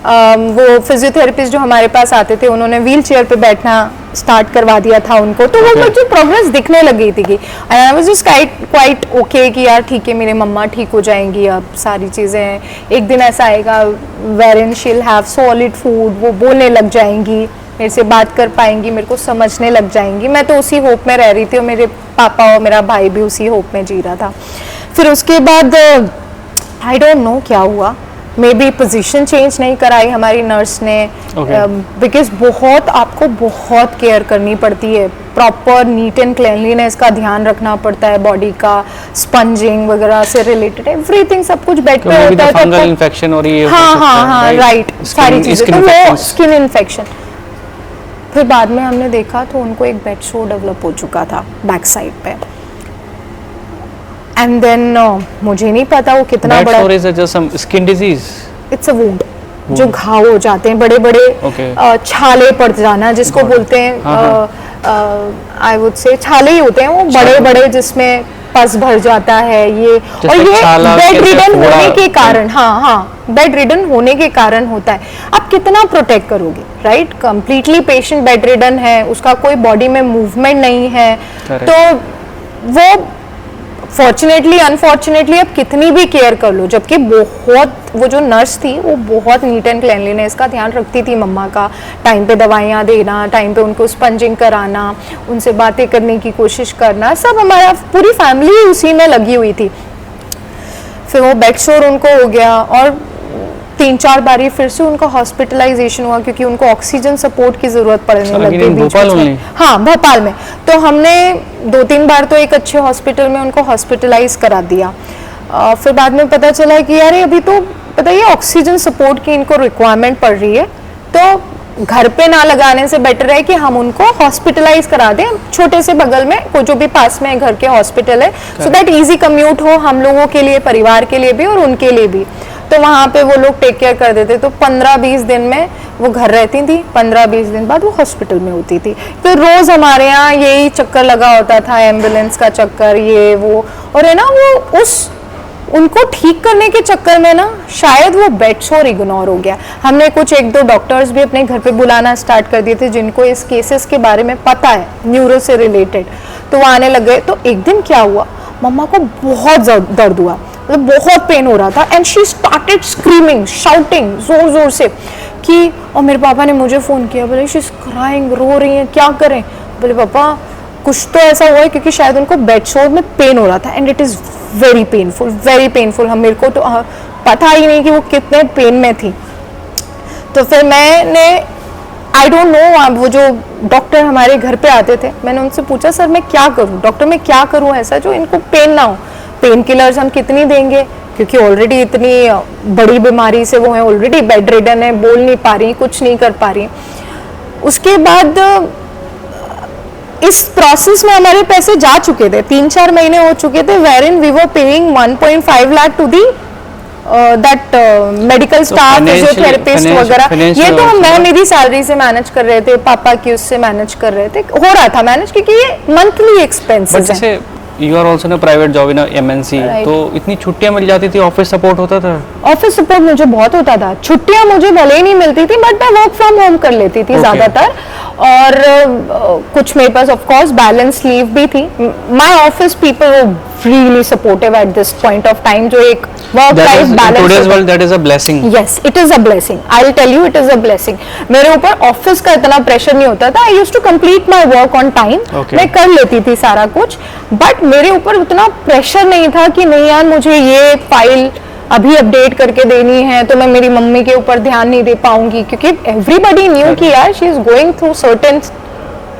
वो फिजियोथेरेपिस्ट जो हमारे पास आते थे उन्होंने व्हील चेयर पे बैठना स्टार्ट करवा दिया था उनको, तो वो मुझे प्रोग्रेस दिखने लग गई थी कि I was just quite okay कि यार ठीक है मेरे मम्मा ठीक हो जाएंगी, अब सारी चीज़ें, एक दिन ऐसा आएगा wherein she will have solid food, वो बोलने लग जाएंगी, मेरे से बात कर पाएंगी, मेरे को समझने लग जाएंगी। मैं तो उसी होप में रह रही थी और मेरे पापा और मेरा भाई भी उसी होप में जी रहा था। फिर उसके बाद आई डोंट नो क्या हुआ, मे बी पोजीशन चेंज नहीं कराई हमारी नर्स ने, बिकॉज आपको बहुत केयर करनी पड़ती है, प्रॉपर नीट एंड क्लीनलीनेस का ध्यान रखना पड़ता है, बॉडी का स्पंजिंग वगैरह से रिलेटेड एवरीथिंग, सब कुछ बेड पे होता है। फंगल इन्फेक्शन और ये हाँ राइट, सारी चीजें, तो वो स्किन इन्फेक्शन। फिर बाद में हमने देखा तो उनको एक बेड शोर डेवलप हो चुका था बैक साइड पे, एंड देन मुझे नहीं पता वो कितना बड़ा, is just some skin disease. It's a wound, जो घाव हो जाते हैं बड़े बड़े, छाले पड़ जाना जिसको बोलते हैं, आई वुड से छाले ही होते हैं वो बड़े बड़े जिसमें पस भर जाता है ये, और ये बेड रिडन होने के कारण, बेड रिडन होने के कारण होता है। आप कितना प्रोटेक्ट करोगे, right? Completely patient bed ridden है, उसका कोई बॉडी में मूवमेंट नहीं है, तो वो फॉर्चुनेटली अनफॉर्चुनेटली आप कितनी भी केयर कर लो, जबकि वो जो नर्स थी वो बहुत नीट एंड क्लीनलीनेस का ध्यान रखती थी मम्मा का, टाइम पे दवाइयाँ देना, टाइम पे उनको स्पंजिंग कराना, उनसे बातें करने की कोशिश करना, सब हमारा पूरी फैमिली उसी में लगी हुई थी। फिर वो बेड शोर उनको हो गया और 3-4 बारी फिर से उनका हॉस्पिटलाइजेशन हुआ क्योंकि उनको ऑक्सीजन सपोर्ट की जरूरत पड़ने लग गई बीच में। हाँ, भोपाल में। तो हमने 2-3 बार तो एक अच्छे हॉस्पिटल में उनको हॉस्पिटलाइज करा दिया। फिर बाद में पता चला कि यार अभी तो पता ही ऑक्सीजन सपोर्ट की इनको रिक्वायरमेंट पड़ रही है, तो घर पे ना लगाने से बेटर है कि हम उनको हॉस्पिटलाइज करा दें छोटे से बगल में कोई जो भी पास में घर के हॉस्पिटल है, सो दैट इजी कम्यूट हो हम लोगों के लिए, परिवार के लिए भी और उनके लिए भी। तो वहाँ पे वो लोग टेक केयर कर देते। तो 15-20 दिन में वो घर रहती थी, 15-20 दिन बाद वो हॉस्पिटल में होती थी। तो रोज हमारे यहाँ यही चक्कर लगा होता था, एम्बुलेंस का चक्कर, ये वो, और है ना वो उनको ठीक करने के चक्कर में ना शायद वो बेड शोर इग्नोर हो गया। हमने कुछ 1-2 डॉक्टर्स भी अपने घर पे बुलाना स्टार्ट कर दिए थे जिनको इस केसेस के बारे में पता है, न्यूरो से रिलेटेड। तो वो आने लग गए। तो एक दिन क्या हुआ, मम्मा को बहुत दर्द हुआ, मतलब बहुत पेन हो रहा था, and she started screaming, shouting जोर जोर से कि, और मेरे पापा ने मुझे फ़ोन किया, बोले शी इज क्राइंग, रो रही हैं, क्या करें? बोले पापा कुछ तो ऐसा हुआ है, क्योंकि शायद उनको बेड शोर में पेन हो रहा था, and it is very painful. हम मेरे को तो पता ही नहीं कि वो कितने पेन में थी। तो फिर मैंने, आई डोंट नो, वो जो डॉक्टर हमारे घर पे आते थे, मैंने उनसे पूछा सर मैं क्या करूं, डॉक्टर मैं क्या करूं ऐसा जो इनको पेन ना हो, पेन किलर्स हम कितनी देंगे, क्योंकि ऑलरेडी इतनी बड़ी बीमारी से वो है, ऑलरेडी बेड रिडन है, बोल नहीं पा रही, कुछ नहीं कर पा रही। उसके बाद इस प्रोसेस में हमारे पैसे जा चुके थे, 3-4 महीने हो चुके थे, where in we were paying 1.5 lakh to the that medical staff, physiotherapist वगैरह। ये तो मैं मेरी सैलरी से मैनेज कर रहे थे, पापा की उससे मैनेज कर रहे थे, हो रहा था मैनेज, क्योंकि ये मंथली एक्सपेंसेस है। You are also in private job in MNC, तो इतनी छुट्टियां मिल जाती थी, ऑफिस सपोर्ट होता था? ऑफिस सपोर्ट मुझे बहुत होता था, छुट्टियां मुझे भले ही नहीं मिलती थी, बट मैं वर्क फ्रॉम होम कर लेती थी ज्यादातर। और कुछ मेरे पास ऑफ कोर्स बैलेंस लीव भी थी। My office people were really supportive at this point of time, जो एक work life balance, in today's world that is a blessing. Yes, it is a blessing, I'll tell you, it is a blessing. मेरे ऊपर ऑफिस का इतना प्रेशर नहीं होता था, I used to complete my work on time, मैं कर लेती थी सारा कुछ, बट मेरे ऊपर उतना प्रेशर नहीं था कि नहीं यार मुझे ये फाइल अभी अपडेट करके देनी है, तो मैं मेरी मम्मी के ऊपर ध्यान नहीं दे पाऊंगी, क्योंकि एवरीबडी न्यू कि यार she is going through certain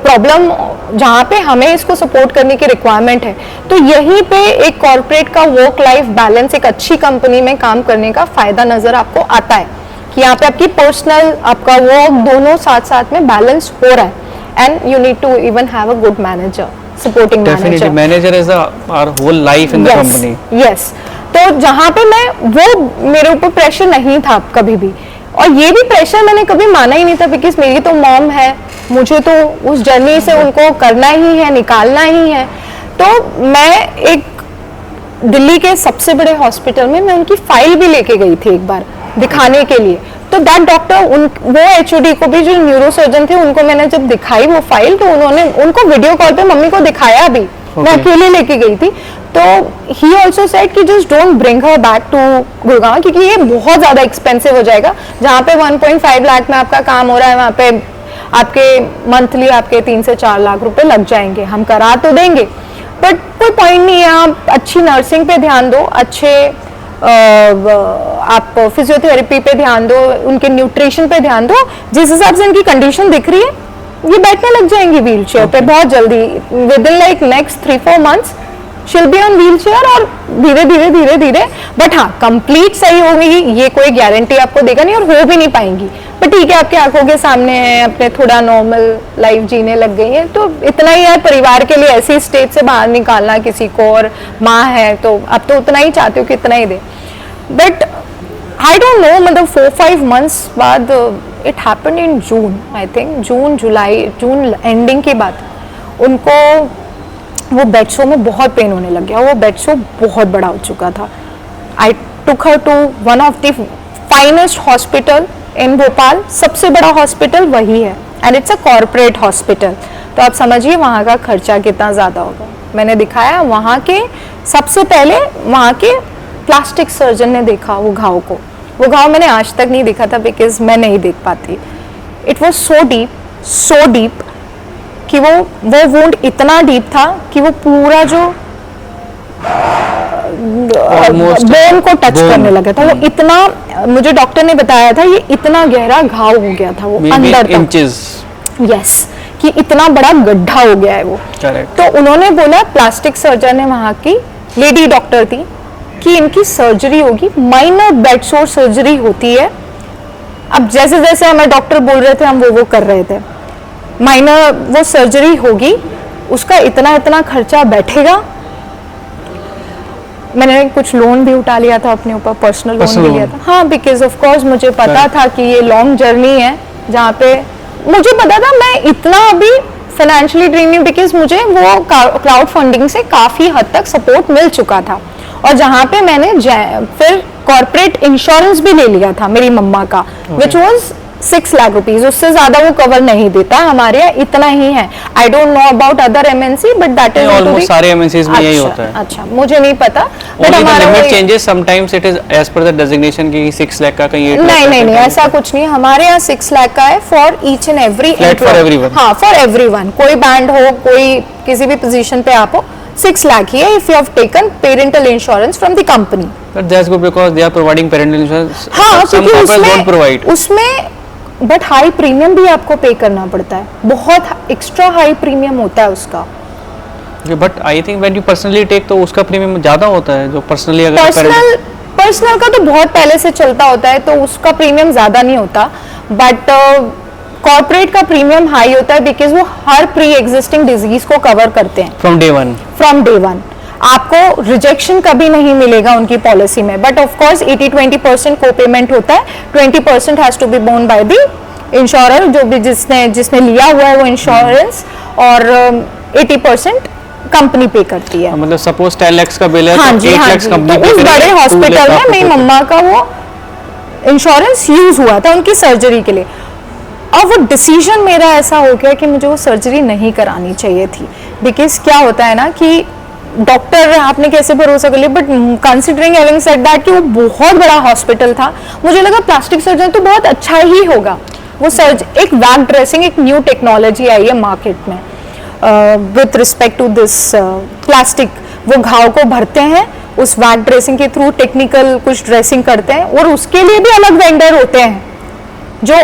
problem जहाँ पे हमें इसको सपोर्ट करने की रिक्वायरमेंट है। तो यहीं पे एक कॉर्पोरेट का वर्क लाइफ बैलेंस, एक अच्छी कंपनी में काम करने का फायदा नजर आपको आता है कि यहाँ पे आपकी पर्सनल, आपका वर्क दोनों साथ साथ में बैलेंस हो रहा है, and you need to even have a good manager, supporting manager. Manager is our whole life in the company. Yes, तो जहाँ पे मैं, वो मेरे ऊपर प्रेशर नहीं था कभी भी, और ये भी प्रेशर मैंने कभी माना ही नहीं था, बिकॉज मेरी तो मॉम है, मुझे तो उस जर्नी से उनको करना ही है, निकालना ही है। तो मैं एक दिल्ली के सबसे बड़े हॉस्पिटल में मैं उनकी फाइल भी लेके गई थी एक बार दिखाने के लिए। तो दैट डॉक्टर, वो एचओडी को भी, जो न्यूरो सर्जन थे, उनको मैंने जब दिखाई वो फाइल, तो उन्होंने उनको वीडियो कॉल पे मम्मी को दिखाया भी, मैं अकेले लेके गई थी। तो ही ऑल्सो सेड कि just don't bring her back to Gurgaon, क्योंकि ये बहुत ज़्यादा एक्सपेंसिव हो जाएगा। जहाँ पे 1.5 लाख में आपका काम हो रहा है, वहाँ पे आपके मंथली आपके 3 से 4 लाख रुपए लग जाएंगे। हम करा तो देंगे, बट कोई पॉइंट नहीं है। आप अच्छी नर्सिंग पे ध्यान दो, अच्छे आप फिजियोथेरेपी पे ध्यान दो, उनके न्यूट्रिशन पे ध्यान दो। जिस हिसाब से इनकी कंडीशन दिख रही है, ये बैठने लग जाएंगी व्हील चेयर पे बहुत जल्दी, with in like next 3-4 months she'll be on wheelchair, और धीरे धीरे बट हाँ कंप्लीट सही होगी ये कोई गारंटी आपको देगा नहीं, और हो भी नहीं पाएंगी। बट ठीक है, आपके आंखों के सामने है, अपने थोड़ा नॉर्मल लाइफ जीने लग गई है, तो इतना ही यार परिवार के लिए ऐसी स्टेज से बाहर निकालना किसी को, और माँ है तो अब तो उतना ही चाहती हूँ कि इतना ही दे। बट आई डोंट नो, मतलब 4-5 मंथ्स बाद, it happened in June, I think June ending के बाद उनको वो बेड शो में बहुत पेन होने लग गया। वो बेड शो बहुत बड़ा हो चुका था। I took her to one of the finest hospital in Bhopal, सबसे बड़ा हॉस्पिटल वही है, and it's a corporate hospital. तो आप समझिए वहाँ का खर्चा कितना ज़्यादा होगा। मैंने दिखाया वहाँ के, सबसे पहले वहाँ के प्लास्टिक सर्जन ने देखा वो घाव को। वो घाव मैंने आज तक नहीं देखा था, बिकॉज मैं नहीं देख पाती। इट वॉज सो डीप कि वो वुंड इतना डीप था कि वो पूरा जो बोन को टच करने लगा था। वो इतना, मुझे डॉक्टर ने बताया था, ये इतना गहरा घाव हो गया था वो अंदर तक। यस, कि इतना बड़ा गड्ढा हो गया है वो। तो उन्होंने बोला, प्लास्टिक सर्जन ने, वहाँ की लेडी डॉक्टर थी, कि इनकी सर्जरी होगी, माइनर बेड सोर सर्जरी होती है, अब जैसे जैसे हमें डॉक्टर बोल रहे थे हम वो कर रहे थे। माइनर वो सर्जरी होगी, उसका इतना इतना खर्चा बैठेगा। मैंने कुछ लोन भी उठा लिया था अपने ऊपर, पर्सनल लोन भी लिया था। हाँ, बिकॉज ऑफ कोर्स मुझे पता था कि ये लॉन्ग जर्नी है, जहाँ पे मुझे पता था मैं इतना अभी फाइनेंशियली ड्रीम नहीं, बिकॉज मुझे वो क्राउड फंडिंग से काफ़ी हद तक सपोर्ट मिल चुका था। और जहाँ पे मैंने फिर कॉर्पोरेट इंश्योरेंस भी ले लिया था मेरी मम्मा का, विच वॉज 6 लाख रुपीज, उससे ज्यादा वो कवर नहीं देता, हमारे यहाँ इतना ही है। I don't know about other MNC, but that is almost सारे एमएनसीज में यही होता है। अच्छा, मुझे नहीं पता, बट हमारा limit changes sometimes it is as per the designation की 6 लाख का कहीं 8 लाख नहीं, ऐसा कुछ नहीं। हमारे यहाँ 6 लाख का है for each and every employee. हाँ, फॉर एवरीवन, कोई बैंड हो, कोई किसी भी पोजीशन पे आप हो, 6 लाख ही है if you have taken parental insurance from the company. But that's good because they are providing parental insurance. हाँ, सम कपल्स डोंट प्रोवाइड उसमें, बट हाई प्रीमियम भी आपको पे करना पड़ता है, बहुत एक्स्ट्रा हाई प्रीमियम होता है उसका। But I think when you personally take तो उसका प्रीमियम ज्यादा होता है, जो पर्सनली अगर पर्सनल का तो बहुत पहले से चलता होता है, तो उसका प्रीमियम ज्यादा नहीं होता। बट कॉर्पोरेट का प्रीमियम हाई होता है, बिकॉज वो हर प्री एग्जिस्टिंग डिजीज को कवर करते हैं फ्रॉम डे वन। आपको रिजेक्शन कभी नहीं मिलेगा उनकी पॉलिसी में। बट ऑफ कोर्स 80-20% को पेमेंट होता है, 20% has to be borne by the insurer, जो भी जिसने लिया हुआ है वो इंश्योरेंस, और 80% कंपनी पे करती है। मतलब सपोज 10 लाख का बिल है, हाँ तो 8 लाख कंपनी तो उस बड़े हॉस्पिटल में मेरी मम्मा का वो इंश्योरेंस यूज हुआ था उनकी सर्जरी के लिए। और वो डिसीजन मेरा ऐसा हो गया कि मुझे वो सर्जरी नहीं करानी चाहिए थी, बिकॉज क्या होता है ना कि डॉक्टर आपने कैसे भरोसा कर लिया, but considering having said that कि वो बहुत बड़ा हॉस्पिटल था, मुझे लगा प्लास्टिक सर्जन तो बहुत अच्छा ही होगा। वो एक वैक ड्रेसिंग, एक न्यू टेक्नोलॉजी आई है मार्केट में with respect to this plastic. वो घाव को भरते हैं, उस वैक ड्रेसिंग के थ्रू टेक्निकल कुछ ड्रेसिंग करते हैं, और उसके लिए भी अलग वेंडर होते हैं। जो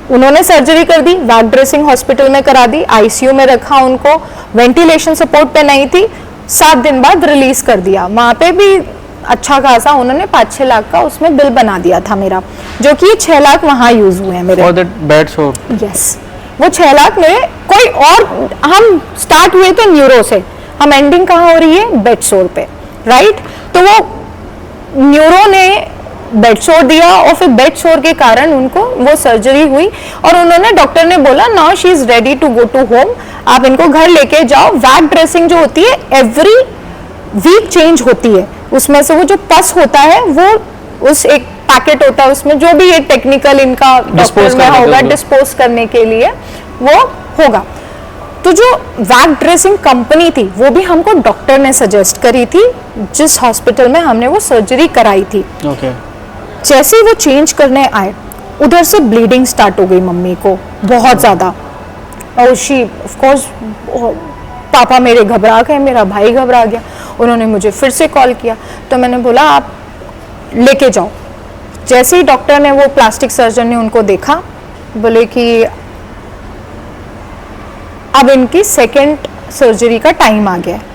उन्होंने सर्जरी कर दी, वैक ड्रेसिंग हॉस्पिटल में करा दी, आईसीयू में रखा उनको, वेंटिलेशन सपोर्ट पे नहीं थी, 7 दिन बाद रिलीज कर दिया। वहाँ पे भी अच्छा खासा उन्होंने 5-6 लाख का उसमें बिल बना दिया था मेरा, जो कि 6 लाख वहाँ यूज हुए हैं मेरे। और दैट बेड सोर, यस, वो 6 लाख मेरे कोई और, हम स्टार्ट हुए थे न्यूरो से, हम एंडिंग कहाँ हो रही है, बेड सोर पे, राइट। तो वो न्यूरो ने बेड सोर दिया, और फिर बेड सोर के कारण उनको वो सर्जरी हुई, और उन्होंने, डॉक्टर ने बोला now she is ready to go to home, आप इनको घर लेके जाओ। वैक ड्रेसिंग जो होती है एवरी वीक चेंज होती है, उसमें से वो जो पस होता है वो उस एक पैकेट होता है, उसमें जो भी ये टेक्निकल इनका डॉक्टर में होगा डिस्पोज करने के लिए वो होगा। तो जो वैक ड्रेसिंग कंपनी थी वो भी हमको डॉक्टर ने सजेस्ट करी थी, जिस हॉस्पिटल में हमने वो सर्जरी कराई थी। जैसे ही वो चेंज करने आए, उधर से ब्लीडिंग स्टार्ट हो गई मम्मी को बहुत ज़्यादा, और शी ऑफ कोर्स, पापा मेरे घबरा गए, मेरा भाई घबरा गया। उन्होंने मुझे फिर से कॉल किया, तो मैंने बोला आप लेके जाओ। जैसे ही डॉक्टर ने, वो प्लास्टिक सर्जन ने उनको देखा, बोले कि अब इनकी सेकेंड सर्जरी का टाइम आ गया है।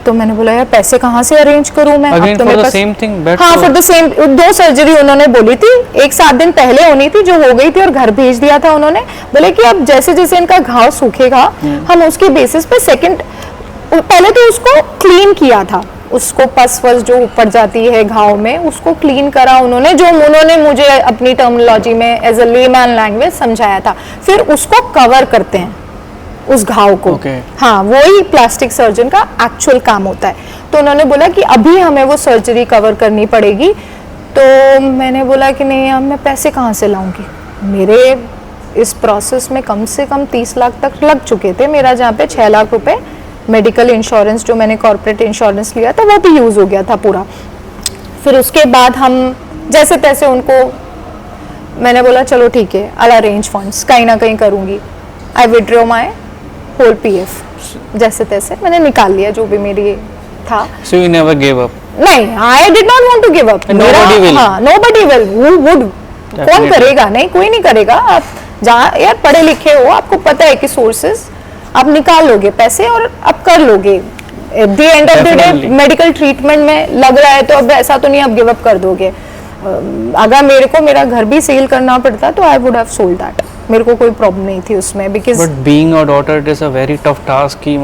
तो मैंने बोला यार पैसे कहाँ से अरेंज करूँ मैं, अब तो मेरे पास, हाँ फॉर द सेम 2 सर्जरी उन्होंने बोली थी, एक 7 दिन पहले होनी थी जो हो गई थी, और घर भेज दिया था उन्होंने। बोले कि अब जैसे जैसे इनका घाव सूखेगा हम उसके बेसिस पे सेकंड, पहले तो उसको क्लीन किया था, उसको पस वस जो ऊपर जाती है घाव में उसको क्लीन करा उन्होंने, जो उन्होंने मुझे अपनी टर्मिनोलॉजी में एज अ लेमैन लैंग्वेज समझाया था। फिर उसको कवर करते हैं उस घाव को, हाँ वही प्लास्टिक सर्जन का एक्चुअल काम होता है। तो उन्होंने बोला कि अभी हमें वो सर्जरी कवर करनी पड़ेगी। तो मैंने बोला कि नहीं, अब मैं पैसे कहाँ से लाऊंगी, मेरे इस प्रोसेस में कम से कम 30 लाख तक लग चुके थे। मेरा जहाँ पे 6 लाख रुपए मेडिकल इंश्योरेंस जो मैंने कॉर्पोरेट इंश्योरेंस लिया था वो भी यूज़ हो गया था पूरा। फिर उसके बाद हम जैसे तैसे उनको, मैंने बोला चलो ठीक है, आई अरेंज फंड्स, कहीं ना कहीं करूँगी। I withdraw my whole PF, जैसे तैसे मैंने निकाल लिया जो भी मेरी था। So you never gave up? नहीं, I did not want to give up. Nobody will. हाँ, nobody will. Who would? कौन करेगा? नहीं, कोई नहीं करेगा। आप जहाँ यार पढ़े लिखे हो, आपको पता है कि सोर्सेज आप निकाल लोगे पैसे और आप कर लोगे। At the end of the day medical treatment में लग रहा है तो अब ऐसा तो नहीं आप गिव अप कर दोगे। अगर मेरे को मेरा घर भी सेल करना पड़ता तो I would have sold that, मेरे को कोई प्रॉब्लम नहीं थी उसमें, because but being a daughter it is a very tough task की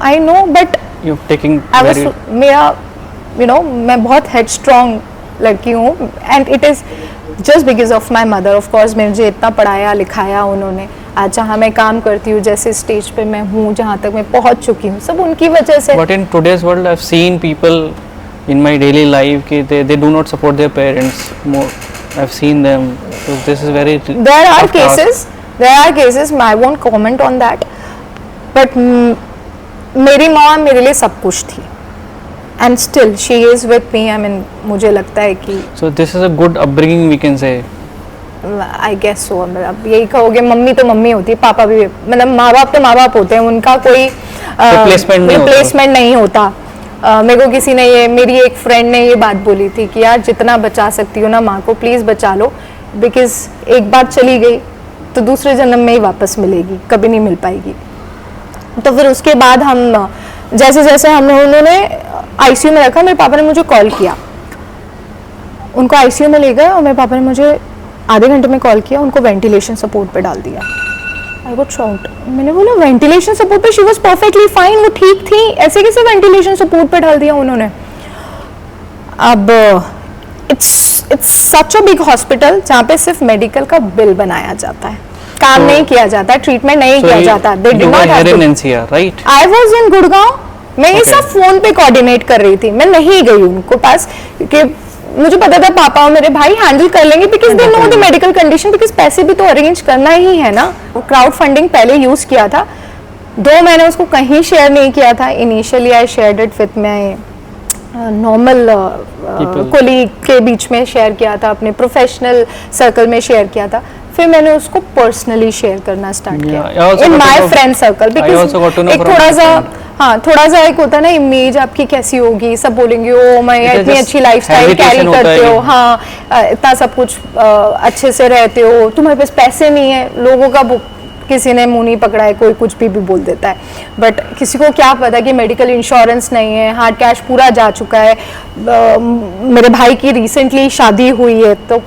I know but you taking मेरा मैं बहुत हेडस्ट्रॉन्ग लड़की हूँ, and it is just because of my mother. Of course मुझे इतना पढ़ाया लिखाया उन्होंने, आज जहाँ मैं काम करती हूँ, जैसे स्टेज पे मैं हूँ, जहाँ तक मैं पहुँच चुकी हूँ, सब उनकी वजह से। But in today's world I have seen people in my daily life कि they do not support their parents more. I've seen them, so this is very there are cases I won't comment on that, but मेरी माँ मेरे लिए सब कुछ थी, and still she is with me. I mean मुझे लगता है कि so this is a good upbringing we can say. I guess so. अब यही कहोगे, मम्मी तो मम्मी होती है, पापा भी, मतलब माँ बाप तो माँ बाप होते हैं, उनका कोई रिप्लेसमेंट नहीं होता। मेरे को किसी ने मेरी एक फ्रेंड ने ये बात बोली थी कि यार जितना बचा सकती हो ना माँ को प्लीज़ बचा लो, बिकॉज एक बार चली गई तो दूसरे जन्म में ही वापस मिलेगी, कभी नहीं मिल पाएगी। तो फिर उसके बाद हम जैसे जैसे उन्होंने आईसीयू में रखा, मेरे पापा ने मुझे कॉल किया, उनको आईसीयू में ले गए और मेरे पापा ने मुझे आधे घंटे में कॉल किया, उनको वेंटिलेशन सपोर्ट पे डाल दिया। आई गॉट शॉक्ड, मैंने बोला वेंटिलेशन सपोर्ट पे, शी वाज परफेक्टली फाइन, वो ठीक थी, ऐसे कैसे वेंटिलेशन सपोर्ट पे डाल दिया उन्होंने। अब it's such a big hospital जहाँ पे सिर्फ मेडिकल का बिल बनाया जाता है, काम नहीं किया जाता, ट्रीटमेंट नहीं किया जाता। They did not have to, right? I was in Gurgaon, मैं ये सब फोन पे कोऑर्डिनेट कर रही थी, मैं नहीं गई उनको पास क्योंकि मुझे पता था पापा और मेरे भाई हैंडल कर लेंगे, because they know the medical condition, because पैसे भी तो अरेंज करना ही है ना। क्राउड फंडिंग पहले यूज किया था, 2 महीने उसको कहीं शेयर नहीं किया था। Initially I shared it with my normal colleague के बीच में शेयर किया था, अपने प्रोफेशनल सर्कल में शेयर किया था, फिर मैंने उसको पर्सनली शेयर करना स्टार्ट किया in my friend circle, because एक थोड़ा सा एक होता है ना इमेज आपकी कैसी होगी, सब बोलेंगे ओ मैं इतनी अच्छी लाइफस्टाइल कैरी करते हो, हाँ इतना सब कुछ अच्छे से रहते हो, तुम्हारे पास पैसे नहीं है। लोगों का किसी ने मुंह नहीं पकड़ा है, कोई कुछ भी बोल देता है, बट किसी को क्या पता कि मेडिकल इंश्योरेंस नहीं है, हार्ड कैश पूरा जा चुका है। मेरे भाई की रिसेंटली शादी हुई है, तो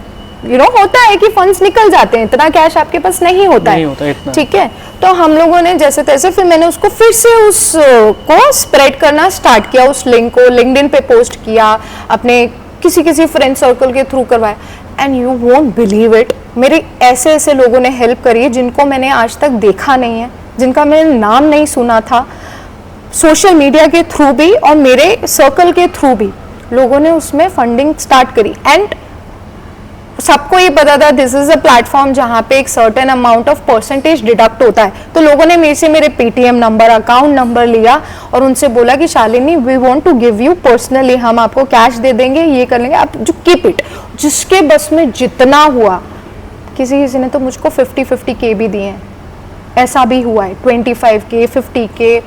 होता है कि फंड्स निकल जाते हैं, इतना कैश आपके पास नहीं होता है, ठीक है। तो हम लोगों ने जैसे तैसे फिर मैंने उसको फिर से उसको स्प्रेड करना स्टार्ट किया, उस लिंक को लिंक्डइन पे पोस्ट किया, अपने किसी फ्रेंड सर्कल के थ्रू करवाया, and you won't believe it, मेरे ऐसे लोगों ने हेल्प करी है जिनको मैंने आज तक देखा नहीं है, जिनका मैंने नाम नहीं सुना था, सोशल मीडिया के थ्रू भी और मेरे सर्कल के थ्रू भी लोगों ने उसमें फंडिंग स्टार्ट करी। एंड सबको ये पता था दिस इज अ प्लेटफॉर्म जहाँ पे एक certain amount of percentage deduct होता है, तो लोगों ने मेरे से मेरे पेटीएम नंबर, अकाउंट नंबर लिया और उनसे बोला कि Shalini we want to give you personally, हम आपको कैश दे देंगे, ये कर लेंगे, आप जो कीप इट, जिसके बस में जितना हुआ। किसी ने तो मुझको 50 के भी दिए हैं, ऐसा भी हुआ है, 25 के 50 के,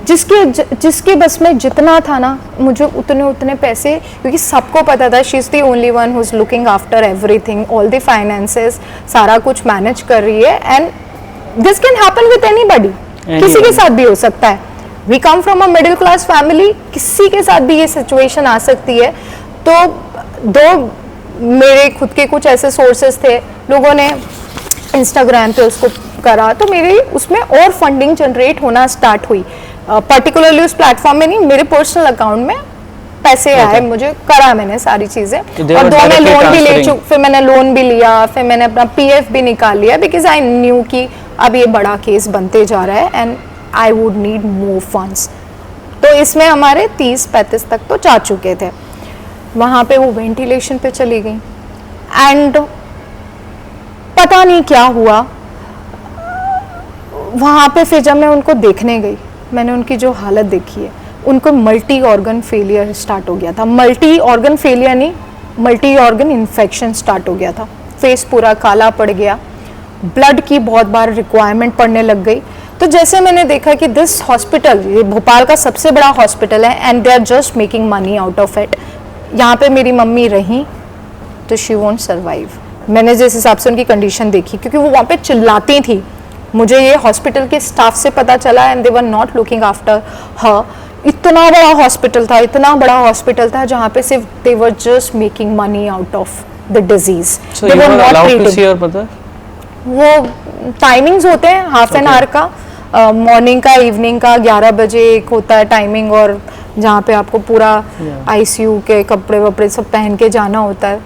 जिसके बस में जितना था ना, मुझे उतने पैसे, क्योंकि सबको पता था she is the only one who is looking after everything, all the finances, सारा कुछ मैनेज कर रही है, and this can happen with anybody, किसी के साथ भी हो सकता है। We come from a middle class family, किसी के साथ भी ये सिचुएशन आ सकती है। तो दो मेरे खुद के कुछ ऐसे सोर्सेस थे, लोगों ने इंस्टाग्राम पे उसको करा, तो मेरे उसमें और फंडिंग जनरेट होना स्टार्ट हुई, पर्टिकुलरली उस प्लेटफॉर्म में नहीं, मेरे पर्सनल अकाउंट में पैसे आए, मुझे करा मैंने सारी चीजें, और 2 में लोन भी ले चुकी, फिर मैंने लोन भी लिया, फिर मैंने अपना पीएफ भी निकाल लिया, बिकॉज आई न्यू कि अब ये बड़ा केस बनते जा रहा है and I would need more funds. तो इसमें हमारे 30-35 तक तो जा चुके थे। वहाँ पे वो वेंटिलेशन पे चली गई, एंड पता नहीं क्या हुआ वहाँ पे। फिर जब मैं उनको देखने गई, मैंने उनकी जो हालत देखी है, उनको मल्टी ऑर्गन फेलियर स्टार्ट हो गया था, मल्टी ऑर्गन फेलियर नहीं, मल्टी ऑर्गन इन्फेक्शन स्टार्ट हो गया था, फेस पूरा काला पड़ गया, ब्लड की बहुत बार रिक्वायरमेंट पड़ने लग गई। तो जैसे मैंने देखा कि दिस हॉस्पिटल, ये भोपाल का सबसे बड़ा हॉस्पिटल है, and they are just making money out of it, यहाँ पे मेरी मम्मी रही तो शी वोंट सर्वाइव। मैंने जिस हिसाब से उनकी कंडीशन देखी, क्योंकि वो वहाँ पे चिल्लाती थी, मुझे ये हॉस्पिटल के स्टाफ से पता चला, and they were not looking after her, इतना बड़ा हॉस्पिटल था जहाँ पे सिर्फ they were just making money out of the disease. So you were allowed to see your mother? वो टाइमिंग्स होते हैं हाफ एन आवर का, मॉर्निंग का, इवनिंग का. 11 बजे एक होता है टाइमिंग, और जहाँ पे आपको पूरा आईसीयू के कपड़े वपड़े सब पहन के जाना होता है.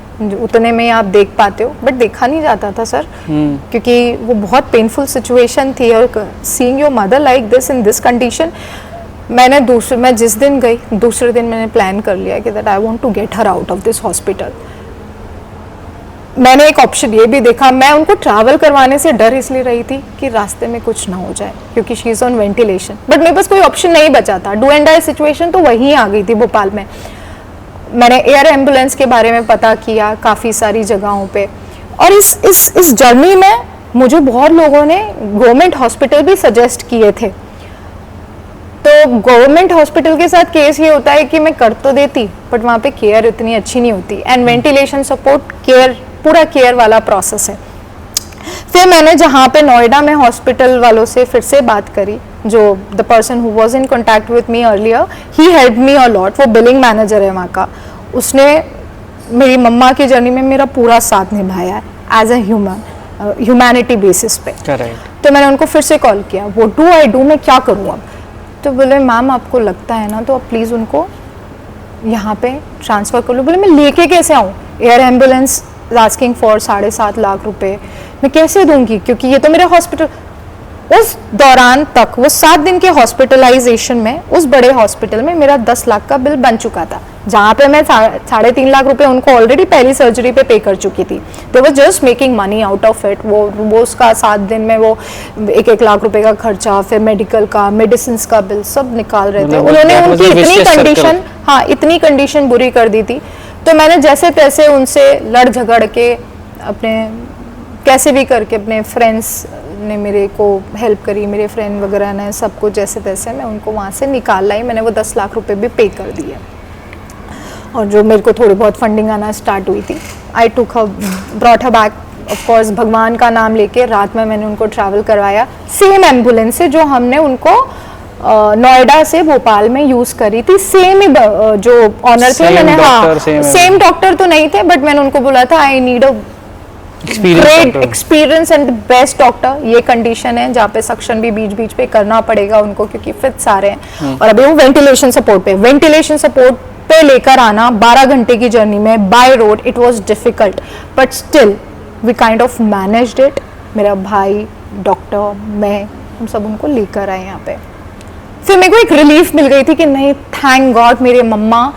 उतने में आप देख पाते हो, बट देखा नहीं जाता था सर, क्योंकि वो बहुत पेनफुल सिचुएशन थी. और seeing your mother like this in this condition, मैं जिस दिन गई दूसरे दिन मैंने प्लान कर लिया कि that I want to get her out of this hospital. मैंने एक ऑप्शन ये भी देखा, मैं उनको ट्रैवल करवाने से डर इसलिए रही थी कि रास्ते में कुछ ना हो जाए, क्योंकि she is on ventilation. But मेरे पास कोई ऑप्शन नहीं बचा था. डू एंड डाई सिचुएशन तो वहीं आ गई थी भोपाल में. मैंने एयर एम्बुलेंस के बारे में पता किया काफ़ी सारी जगहों पे, और इस जर्नी में मुझे बहुत लोगों ने गवर्नमेंट हॉस्पिटल भी सजेस्ट किए थे. तो गवर्नमेंट हॉस्पिटल के साथ केस ये होता है कि मैं कर तो देती, बट वहाँ पे केयर इतनी अच्छी नहीं होती. एंड वेंटिलेशन सपोर्ट केयर, पूरा केयर वाला प्रोसेस है. फिर मैंने जहाँ पे नोएडा में हॉस्पिटल वालों से फिर से बात करी, जो the person who was in contact with me earlier, he help me a lot. वो बिलिंग मैनेजर है वहाँ का. उसने मेरी मम्मा की जर्नी में मेरा पूरा साथ निभाया है एज अ ह्यूमैनिटी बेसिस पे. तो मैंने उनको फिर से कॉल किया, वो डू आई डू, मैं क्या करूँ अब. तो बोले मैम आपको लगता है ना, तो आप प्लीज़ उनको यहाँ पे ट्रांसफ़र कर लो. बोले मैं लेके कैसे आऊँ, air ambulance asking for 7.5 lakh रुपए मैं कैसे दूंगी, क्योंकि ये तो मेरे हॉस्पिटल. उस दौरान तक वो 7 दिन के हॉस्पिटलाइजेशन में उस बड़े हॉस्पिटल में मेरा 10 लाख का बिल बन चुका था, जहाँ पे मैं 3.5 लाख रुपए उनको ऑलरेडी पहली सर्जरी पे कर चुकी थी. They were just making money out of it. वो उसका 7 दिन में वो 1 लाख रुपए का खर्चा, फिर मेडिकल का, मेडिसिन का बिल सब निकाल रहे थे. उन्होंने उनकी इतनी कंडीशन बुरी कर दी थी. तो मैंने जैसे तैसे उनसे लड़ झगड़ के, अपने कैसे भी करके, अपने फ्रेंड्स ने मेरे को हेल्प करी, मेरे फ्रेंड वगैरह ने सब कुछ जैसे तैसे मैं उनको वहाँ से निकाल लाई. मैंने वो 10 लाख रुपए भी पे कर दिए, और जो मेरे को थोड़ी बहुत फंडिंग आना स्टार्ट हुई थी, I took her, brought her back. Of course भगवान का नाम लेके रात में मैंने उनको ट्रैवल करवाया सेम एम्बुलेंस से जो हमने उनको नोएडा से भोपाल में यूज करी थी. सेम ही जो ऑनर थे, मैंने सेम डॉक्टर तो नहीं थे, बट मैंने उनको बोला था I need a great experience and best doctor. ये कंडीशन है जहाँ पे सक्शन भी बीच बीच पे करना पड़ेगा उनको, क्योंकि फिट्स आ रहे हैं. और अभी वो वेंटिलेशन सपोर्ट पे लेकर आना 12 घंटे की जर्नी में by road, it was difficult, but still we kind of managed it. मेरा भाई, डॉक्टर, मैं, हम सब उनको लेकर आए यहाँ पे. फिर मेरे को एक रिलीफ मिल गई थी कि नहीं, थैंक गॉड मेरे मम्मा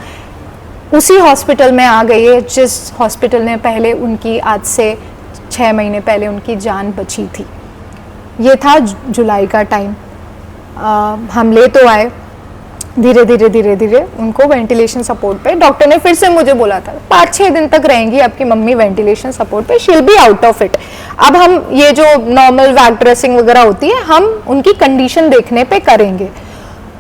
उसी हॉस्पिटल में आ गई है जिस हॉस्पिटल ने पहले उनकी, आज से 6 महीने पहले उनकी जान बची थी. ये था जुलाई का टाइम. हम ले तो आए, धीरे धीरे उनको वेंटिलेशन सपोर्ट पे. डॉक्टर ने फिर से मुझे बोला था 5-6 दिन तक रहेंगी आपकी मम्मी वेंटिलेशन सपोर्ट पे, she'll be out of it. अब हम ये जो नॉर्मल वैक ड्रेसिंग वगैरह होती है, हम उनकी कंडीशन देखने पे करेंगे.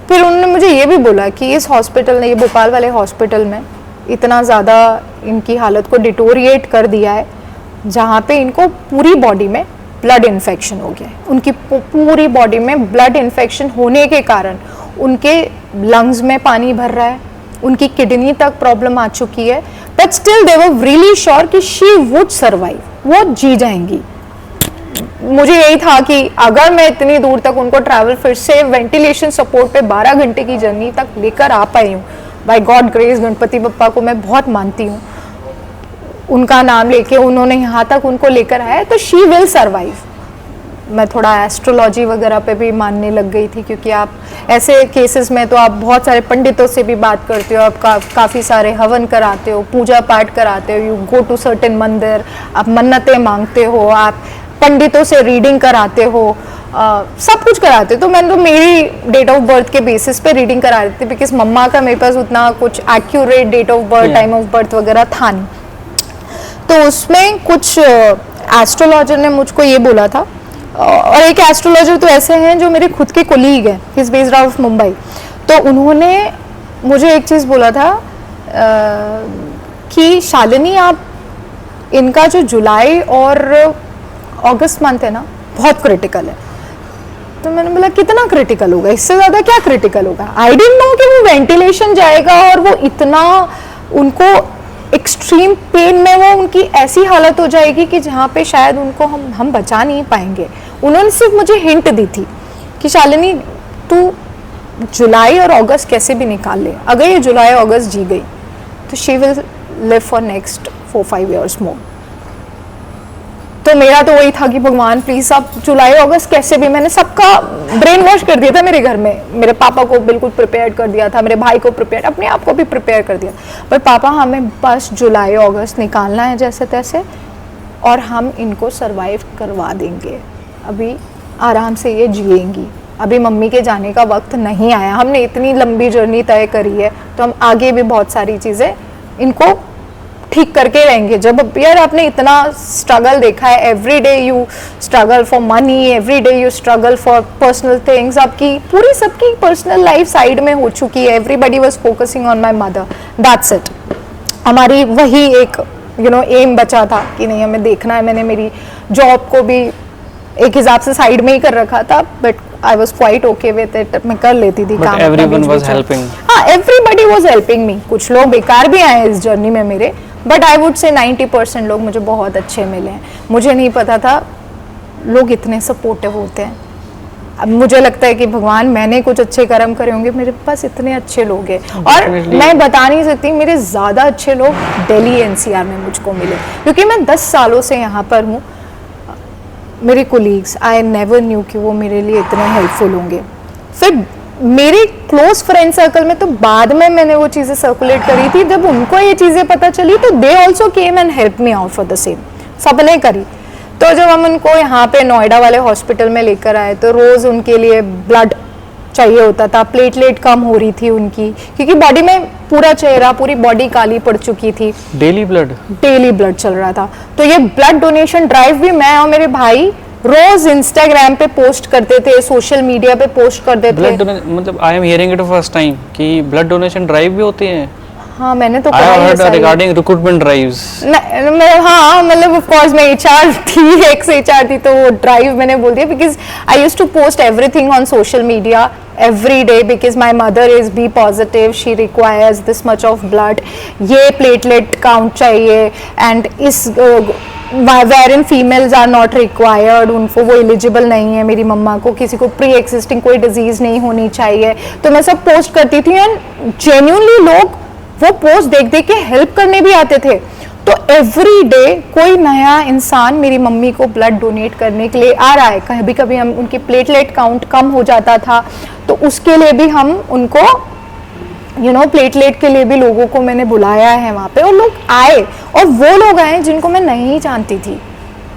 फिर उन्होंने मुझे ये भी बोला कि इस हॉस्पिटल ने, ये भोपाल वाले हॉस्पिटल में इतना ज़्यादा इनकी हालत को डिटोरिएट कर दिया है, जहाँ पे इनको पूरी बॉडी में ब्लड इन्फेक्शन हो गया है. उनकी पूरी बॉडी में ब्लड इन्फेक्शन होने के कारण उनके लंग्स में पानी भर रहा है, उनकी किडनी तक प्रॉब्लम आ चुकी है, but still they were really sure कि शी वुड सर्वाइव, वो जी जाएंगी. मुझे यही था कि अगर मैं इतनी दूर तक उनको ट्रैवल फिर से वेंटिलेशन सपोर्ट पे 12 घंटे की जर्नी तक लेकर आ पाई हूँ, by God grace, Ganpati Bappa को मैं बहुत मानती हूँ, उनका नाम लेके उन्होंने यहाँ तक उनको लेकर आया, तो शी विल सर्वाइव. मैं थोड़ा एस्ट्रोलॉजी वगैरह पे भी मानने लग गई थी, क्योंकि आप ऐसे केसेस में तो आप बहुत सारे पंडितों से भी बात करते हो, आप काफ़ी सारे हवन कराते हो, पूजा पाठ कराते हो, यू गो टू सर्टेन मंदिर, आप मन्नतें मांगते हो, आप पंडितों से रीडिंग कराते हो, सब कुछ कराते हो. तो मैंने तो मेरी डेट ऑफ बर्थ के बेसिस पे रीडिंग करा रही थी, बिकॉज मम्मा का मेरे पास उतना कुछ accurate date of birth, time of birth वगैरह था नहीं. तो उसमें कुछ एस्ट्रोलॉजर ने मुझको ये बोला था, और एक एस्ट्रोलॉजर तो ऐसे हैं जो मेरे खुद के कोलीग हैं, he is based out of Mumbai. तो उन्होंने मुझे एक चीज़ बोला था कि शालिनी, आप इनका जो जुलाई और अगस्त मंथ है ना, बहुत क्रिटिकल है. तो मैंने बोला कितना क्रिटिकल होगा, इससे ज़्यादा क्या क्रिटिकल होगा। आई डिडंट नो कि वो वेंटिलेशन जाएगा और वो इतना उनको एक्सट्रीम पेन में वो उनकी ऐसी हालत हो जाएगी कि जहाँ पे शायद उनको हम बचा नहीं पाएंगे। उन्होंने सिर्फ मुझे हिंट दी थी कि शालिनी तू जुलाई और अगस्त कैसे भी निकाल ले, अगर ये जुलाई अगस्त जी गई तो she will live for next 4-5 years मोर। तो मेरा तो वही था कि भगवान प्लीज अब जुलाई अगस्त कैसे भी, मैंने सबका ब्रेन वॉश कर दिया था मेरे घर में, मेरे पापा को बिल्कुल प्रिपेयर कर दिया था, मेरे भाई को प्रिपेयर, अपने आप को भी प्रिपेयर कर दिया, पर पापा हमें बस जुलाई अगस्त निकालना है जैसे तैसे और हम इनको सरवाइव करवा देंगे, अभी आराम से ये जिएंगी, अभी मम्मी के जाने का वक्त नहीं आया, हमने इतनी लंबी जर्नी तय करी है तो हम आगे भी बहुत सारी चीज़ें इनको ठीक करके रहेंगे। जब यार आपने इतना स्ट्रगल देखा है, every day you struggle for money, every day you struggle for personal things, आपकी पूरी सबकी पर्सनल लाइफ साइड में हो चुकी है, everybody was focusing on my mother, that's it. हमारी वही एक एम बचा था कि नहीं हमें देखना है। मैंने मेरी जॉब को भी एक हिसाब से साइड में ही कर रखा था, but I was quite okay with it, मैं कर लेती थी काम। Everyone was helping. हाँ, एवरीबडी वाज हेल्पिंग मी। कुछ लोग बेकार भी आए इस जर्नी में मेरे, बट आई वुड से 90% लोग मुझे बहुत अच्छे मिले हैं। मुझे नहीं पता था लोग इतने सपोर्टिव होते हैं। अब मुझे लगता है कि भगवान मैंने कुछ अच्छे कर्म करे होंगे, मेरे पास इतने अच्छे लोग हैं। और मैं बता नहीं सकती, मेरे ज़्यादा अच्छे लोग दिल्ली एनसीआर में मुझको मिले, क्योंकि मैं 10 सालों से यहाँ पर हूँ। मेरे कोलीग्स, आई नेवर न्यू कि वो मेरे लिए इतने हेल्पफुल होंगे। फिर मेरे क्लोज फ्रेंड सर्कल में तो बाद में मैंने वो चीज़ें सर्कुलेट करी थी, जब उनको ये चीज़ें पता चली तो they also came and help me out for the same, सबने करी। तो जब हम उनको यहाँ पे नोएडा वाले हॉस्पिटल में लेकर आए तो रोज़ उनके लिए ब्लड चाहिए होता था, प्लेटलेट कम हो रही थी उनकी, क्योंकि बॉडी में पूरा चेहरा, पूरी बॉडी काली पड़ चुकी थी। डेली ब्लड चल रहा था। तो ये ब्लड डोनेशन ड्राइव भी मैं और मेरे भाई रोज इंस्टाग्राम पे पोस्ट करते थे, सोशल मीडिया पे पोस्ट करते थे। मतलब I am hearing it first time कि ब्लड डोनेशन ड्राइव भी होती हैं। हाँ, मैंने तो रिगार्डिंग रिक्रूटमेंट ड्राइव्स। हाँ, मतलब ऑफ कोर्स मैं एचआर थी, एक्स एचआर थी, तो वो ड्राइव मैंने बोल दिया because I used to post everything on social media every day because my mother is B positive, she requires this much of blood, ये platelet count चाहिए, and इस wherein females are not required, उनको वो eligible नहीं है, मेरी मम्मा को किसी को pre existing कोई disease नहीं होनी चाहिए। तो मैं सब पोस्ट करती थी and genuinely लोग वो पोस्ट देख देख के हेल्प करने भी आते थे। तो एवरी डे कोई नया इंसान मेरी मम्मी को ब्लड डोनेट करने के लिए आ रहा है। कभी कभी हम उनकी प्लेटलेट काउंट कम हो जाता था तो उसके लिए भी हम उनको प्लेटलेट के लिए भी लोगों को मैंने बुलाया है वहाँ पे, और लोग आए, और वो लोग आए जिनको मैं नहीं जानती थी।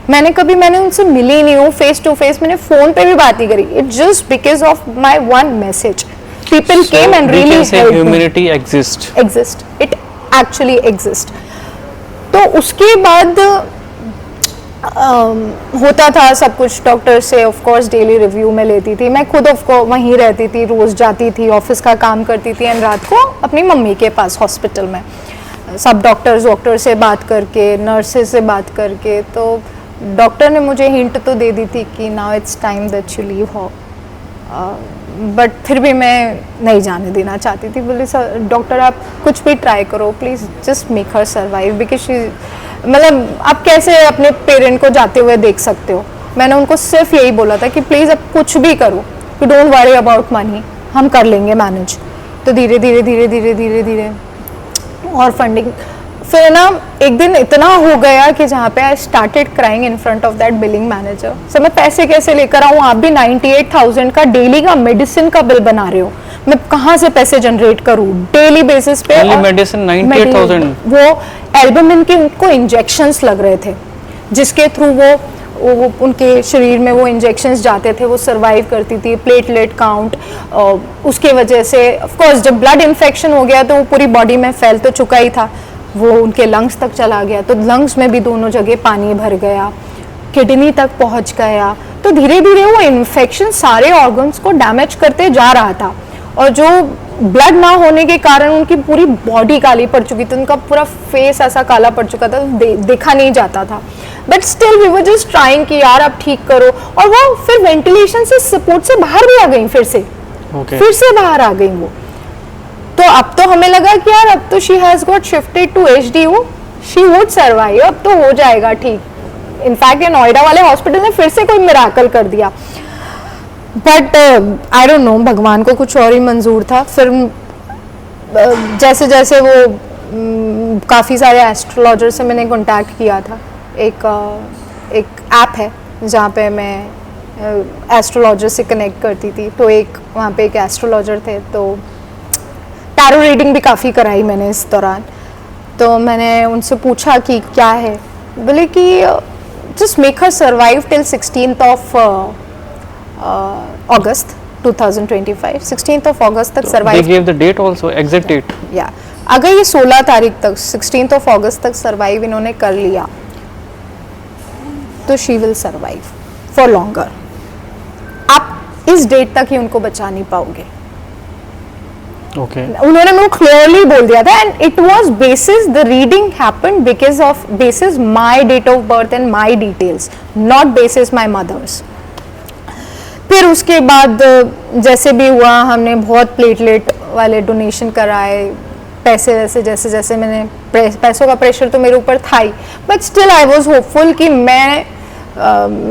मैंने उनसे मिली नहीं हूँ फेस टू फेस, मैंने फोन पे भी बात नहीं करी। It just because of my one message people came and really helped me. Humanity exist, it actually exist. तो उसके बाद होता था सब कुछ, डॉक्टर से ऑफ कोर्स डेली रिव्यू में लेती थी, मैं खुद ऑफ कोर्स वहीं रहती थी, रोज़ जाती थी, ऑफिस का काम करती थी, एंड रात को अपनी मम्मी के पास हॉस्पिटल में सब डॉक्टर से बात करके, नर्सेस से बात करके। तो डॉक्टर ने मुझे हिंट तो दे दी थी कि now it's time that you leave हो, बट फिर भी मैं नहीं जाने देना चाहती थी। बोले सर डॉक्टर आप कुछ भी ट्राई करो, please just make her survive, because मतलब आप कैसे अपने पेरेंट को जाते हुए देख सकते हो। मैंने उनको सिर्फ यही बोला था कि प्लीज़ आप कुछ भी करो, you don't worry about money, हम कर लेंगे मैनेज। तो धीरे धीरे और फंडिंग, फिर ना एक दिन इतना हो गया कि जहाँ पे I started crying in front of that billing manager. Sir मैं पैसे कैसे लेकर आऊँ, आप भी 98,000 का डेली का मेडिसिन का बिल बना रहे हो, मैं कहाँ से पैसे जनरेट करूँ डेली बेसिस पे। मेडिसिन 98,000, वो एल्बुमिन के उनको इंजेक्शंस लग रहे थे, जिसके थ्रू वो उनके शरीर में वो इंजेक्शंस जाते थे, वो सर्वाइव करती थी। प्लेटलेट काउंट उसके वजह से ऑफ कोर्स जब ब्लड इन्फेक्शन हो गया तो वो पूरी बॉडी में फैल तो चुका ही था, वो उनके लंग्स तक चला गया, तो लंग्स में भी दोनों जगह पानी भर गया, किडनी तक पहुंच गया। तो धीरे धीरे वो इन्फेक्शन सारे ऑर्गन्स को डैमेज करते जा रहा था, और जो ब्लड ना होने के कारण उनकी पूरी बॉडी काली पड़ चुकी थी, उनका पूरा फेस ऐसा काला पड़ चुका था, देखा नहीं जाता था। But still we were just trying कि यार अब ठीक करो, और वो फिर वेंटिलेशन से सपोर्ट से बाहर भी आ गई, फिर से फिर से बाहर आ गई वो। तो अब तो हमें लगा कि यार अब तो she has got shifted to HDU, she would survive, अब तो हो जाएगा ठीक। इनफैक्ट ये नोएडा वाले हॉस्पिटल ने फिर से कोई मिराकल कर दिया, बट आई डोंट नो, भगवान को कुछ और ही मंजूर था। फिर जैसे जैसे वो काफ़ी सारे एस्ट्रोलॉजर से मैंने कांटेक्ट किया था, एक ऐप है जहाँ पे मैं एस्ट्रोलॉजर से कनेक्ट करती थी, तो एक वहाँ पे एक एस्ट्रोलॉजर थे, तो टैरो रीडिंग भी काफ़ी कराई मैंने इस दौरान। तो मैंने उनसे पूछा कि क्या है, बोले कि just make her survive till 16th of August 2025, 16th of अगस्त तक survive. They gave the date also, exact date. या अगर ये 16 तारीख तक 16th ऑफ अगस्त तक सर्वाइव इन्होंने कर लिया तो she will survive for longer. आप इस डेट तक ही उनको बचा नहीं पाओगे। Okay. उन्होंने मेरे को क्लियरली बोल दिया था, and it was basis the reading happened because of basis my date of birth and my details, not basis my mother's. फिर उसके बाद जैसे भी हुआ, हमने बहुत प्लेटलेट वाले डोनेशन कराए, पैसे वैसे जैसे जैसे मैंने पैसों का प्रेशर तो मेरे ऊपर था ही, but still I was hopeful कि मैं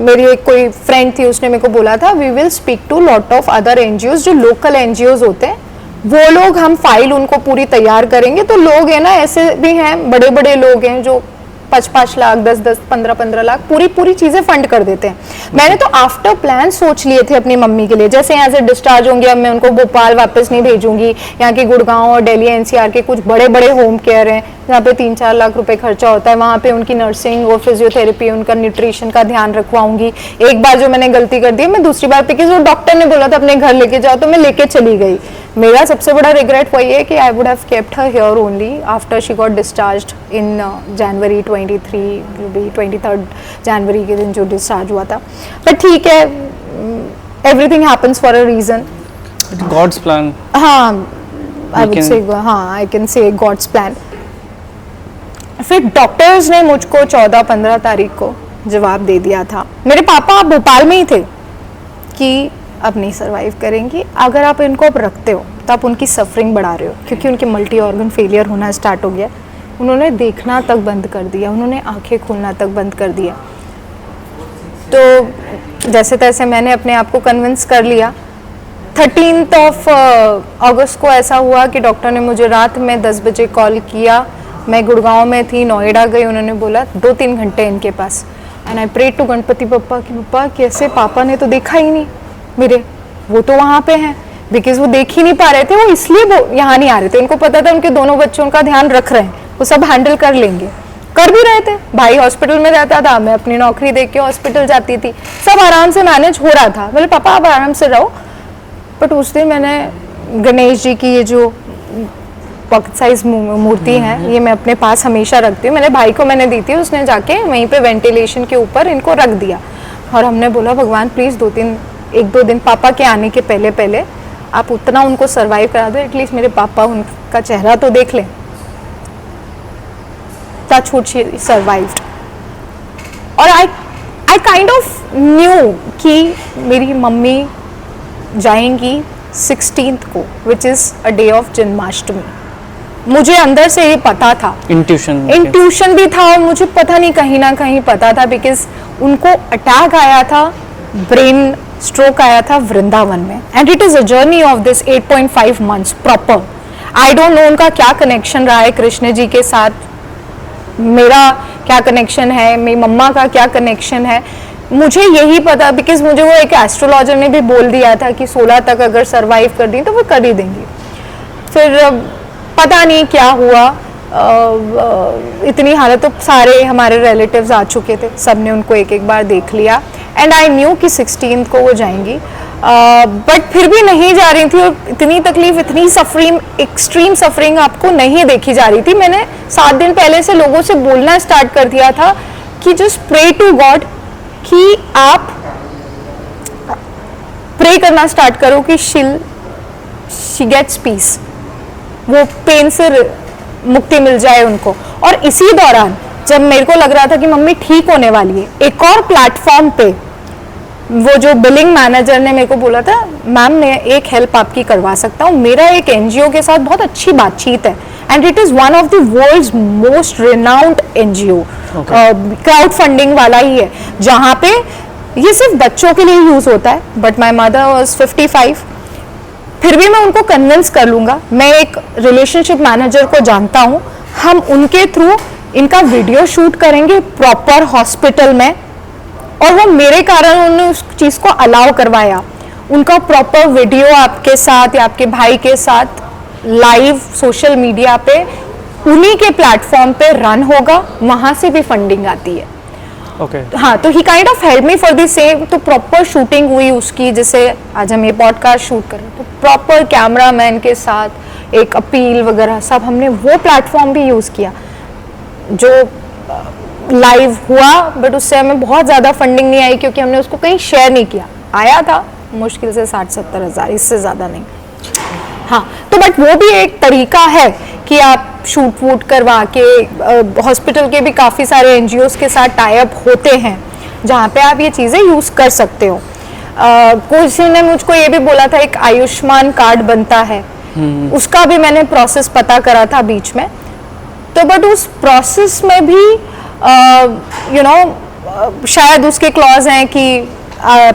मेरी एक कोई फ्रेंड थी, उसने मेरे को बोला था we will speak to lot of other NGOs, जो लोकल NGOs होते हैं वो लोग, हम फाइल उनको पूरी तैयार करेंगे। तो लोग हैं ना, ऐसे भी हैं, बड़े बड़े लोग हैं जो 5-5 लाख 10-10 15-15 लाख पूरी चीजें फंड कर देते हैं। मैंने तो आफ्टर प्लान सोच लिए थे अपनी मम्मी के लिए, जैसे यहाँ से डिस्चार्ज होंगे अब मैं उनको भोपाल वापस नहीं भेजूंगी, यहाँ के गुड़गांव और दिल्ली NCR के कुछ बड़े बड़े होम केयर हैं जहाँ पे 3-4 लाख रुपए खर्चा होता है, वहाँ पे उनकी नर्सिंग और फिजियोथेरेपी, उनका न्यूट्रिशन का ध्यान रखवाऊंगी। एक बार जो मैंने गलती कर दी, मैं दूसरी बार बिकॉज वो डॉक्टर ने बोला था अपने घर लेके जाओ, तो मैं लेके चली गई। मेरा सबसे बड़ा रिग्रेट वही है कि I would have kept her here only after she got discharged in January 23, 23rd जनवरी के दिन जो डिस्चार्ज हुआ था। बट ठीक है, everything happens for a reason, God's plan. हाँ, आई वुड से, हाँ I can say God's plan. फिर डॉक्टर्स ने मुझको 14-15 तारीख को जवाब दे दिया था, मेरे पापा भोपाल में ही थे, कि अब नहीं सर्वाइव करेंगी, अगर आप इनको अब रखते हो तो आप उनकी सफरिंग बढ़ा रहे हो, क्योंकि उनकी मल्टी ऑर्गन फेलियर होना स्टार्ट हो गया। उन्होंने देखना तक बंद कर दिया, उन्होंने आंखें खोलना तक बंद कर दिया। तो जैसे तैसे मैंने अपने आप को कन्विंस कर लिया। 13th ऑफ अगस्त को ऐसा हुआ कि डॉक्टर ने मुझे रात में 10 बजे कॉल किया, मैं गुड़गांव में थी, नोएडा गई, उन्होंने बोला 2-3 घंटे इनके पास, and I prayed to Ganpati Bappa कि बप्पा कैसे, पापा ने तो देखा ही नहीं मेरे, वो तो वहाँ पे हैं, बिकॉज वो देख ही नहीं पा रहे थे, वो इसलिए वो यहाँ नहीं आ रहे थे, उनको पता था उनके दोनों बच्चों का ध्यान रख रहे हैं, वो सब हैंडल कर लेंगे, कर भी रहे थे। भाई हॉस्पिटल में रहता था, मैं अपनी नौकरी देख के हॉस्पिटल जाती थी, सब आराम से मैनेज हो रहा था। बोले पापा आप आराम से रहो। बट उस दिन मैंने गणेश जी की ये जो पॉकेट साइज मूर्ति है, ये मैं अपने पास हमेशा रखती हूँ, मेरे भाई को मैंने दी थी, उसने जाके वहीं पे वेंटिलेशन के ऊपर इनको रख दिया, और हमने बोला भगवान प्लीज़ 1-2 दिन पापा के आने के पहले पहले आप उतना उनको सर्वाइव करा दो, एटलीस्ट मेरे पापा उनका चेहरा तो देख लें। Touch wood she survived. और आई काइंड ऑफ न्यू कि मेरी मम्मी जाएंगी 16th को, which is a day of Janmashtami. मुझे अंदर से ये पता था, इंट्यूशन भी था, और मुझे पता नहीं कहीं ना कहीं पता था, बिकॉज उनको अटैक आया था, ब्रेन स्ट्रोक आया था वृंदावन में, and it is a journey of this 8.5 months proper. I don't know उनका क्या कनेक्शन रहा है कृष्ण जी के साथ, मेरा क्या कनेक्शन है, मेरी मम्मा का क्या कनेक्शन है, मुझे यही पता, बिकॉज मुझे वो एक एस्ट्रोलॉजर ने भी बोल दिया था कि 16 तक अगर सरवाइव कर दी तो वो कर ही देंगी। फिर पता नहीं क्या हुआ, इतनी हालत, तो सारे हमारे रिलेटिव्स आ चुके थे, सब ने उनको एक बार देख लिया, एंड आई न्यू कि 16th को वो जाएंगी, बट फिर भी नहीं जा रही थी, और इतनी तकलीफ, इतनी सफरिंग, एक्सट्रीम सफरिंग आपको नहीं देखी जा रही थी। मैंने 7 दिन पहले से लोगों से बोलना स्टार्ट कर दिया था कि जस्ट प्रे टू गॉड, कि आप प्रे करना स्टार्ट करो कि शी गेट्स पीस, वो पेन से मुक्ति मिल जाए उनको। और इसी दौरान जब मेरे को लग रहा था कि मम्मी ठीक होने वाली है, एक और प्लेटफॉर्म पे वो जो बिलिंग मैनेजर ने मेरे को बोला था, मैम मैं एक हेल्प आपकी करवा सकता हूँ, मेरा एक एनजीओ के साथ बहुत अच्छी बातचीत है and it is one of the world's most renowned NGO, crowd funding वाला ही है, जहाँ पे ये सिर्फ बच्चों के लिए यूज़ होता है. बट माई मदर वॉज 55, फिर भी मैं उनको कन्विंस कर लूँगा. मैं एक रिलेशनशिप मैनेजर को जानता हूँ, हम उनके थ्रू इनका वीडियो शूट करेंगे प्रॉपर हॉस्पिटल में, और वो मेरे कारण उन्होंने उस चीज़ को अलाउ करवाया. उनका प्रॉपर वीडियो आपके साथ या आपके भाई के साथ लाइव सोशल मीडिया पे उन्हीं के प्लेटफॉर्म पे रन होगा, वहाँ से भी फंडिंग आती है. ओके हाँ, तो he kind of help me for the same. तो प्रॉपर शूटिंग हुई उसकी, जैसे आज हम ये पॉडकास्ट शूट कर रहे हैं, तो प्रॉपर कैमरामैन के साथ एक अपील वगैरह सब हमने वो प्लेटफॉर्म भी यूज़ किया जो लाइव हुआ. बट उससे हमें बहुत ज़्यादा फंडिंग नहीं आई क्योंकि हमने उसको कहीं शेयर नहीं किया. आया था मुश्किल से 60-70 हज़ार, इससे ज़्यादा नहीं. हाँ, तो बट वो भी एक तरीका है कि आप शूट वूट करवा के, हॉस्पिटल के भी काफ़ी सारे एनजीओज़ के साथ टाई अप होते हैं जहाँ पे आप ये चीज़ें यूज़ कर सकते हो. किसी ने मुझको ये भी बोला था एक आयुष्मान कार्ड बनता है, उसका भी मैंने प्रोसेस पता करा था बीच में. तो बट उस प्रोसेस में भी शायद उसके क्लॉज हैं कि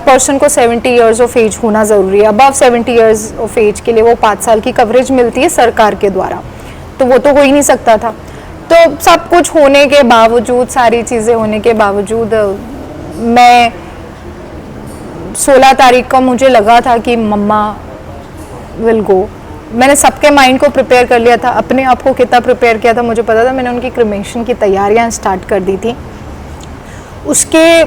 पर्सन को 70 इयर्स ऑफ एज होना ज़रूरी है. अबव 70 इयर्स ऑफ एज के लिए वो 5 साल की कवरेज मिलती है सरकार के द्वारा, तो वो तो हो ही नहीं सकता था. तो सब कुछ होने के बावजूद, सारी चीज़ें होने के बावजूद, मैं 16 तारीख को मुझे लगा था कि मम्मा विल गो. मैंने सबके माइंड को प्रिपेयर कर लिया था, अपने आप को कितना प्रिपेयर किया था मुझे पता था. मैंने उनकी क्रिमेशन की तैयारियां स्टार्ट कर दी थी. उसके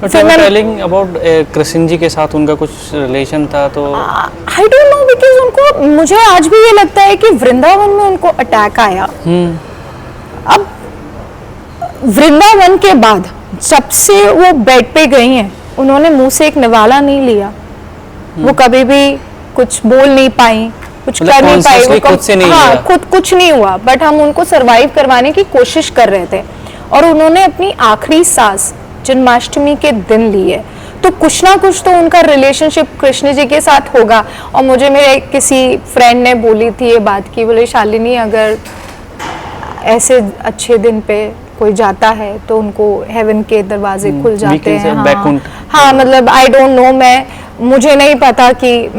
फिर मैं टेलिंग अबाउट कृष्ण जी के साथ उनका कुछ रिलेशन था, तो आई डोंट नो, बिकॉज उनको, मुझे आज भी ये लगता है कि वृंदावन में उनको अटैक आया. अब वृंदावन के बाद जब से वो बेड पे गई हैं, उन्होंने मुंह से एक निवाला नहीं लिया. वो कभी भी कुछ बोल नहीं पाई, कुछ कर नहीं पाई, वो खुद से नहीं हाँ, खुद कुछ नहीं हुआ. बट हम उनको सरवाइव करवाने की कोशिश कर रहे थे, और उन्होंने अपनी आखिरी सांस जन्माष्टमी के दिन ली है. तो कुछ ना कुछ तो उनका रिलेशनशिप कृष्ण जी के साथ होगा. और मुझे मेरे किसी फ्रेंड ने बोली थी ये बात की, बोले शालिनी अगर ऐसे अच्छे दिन पे कोई जाता है तो उनको हेवन के दरवाजे खुल जाते हैं. हाँ, मतलब आई डोंट नो, मुझे नहीं पता कि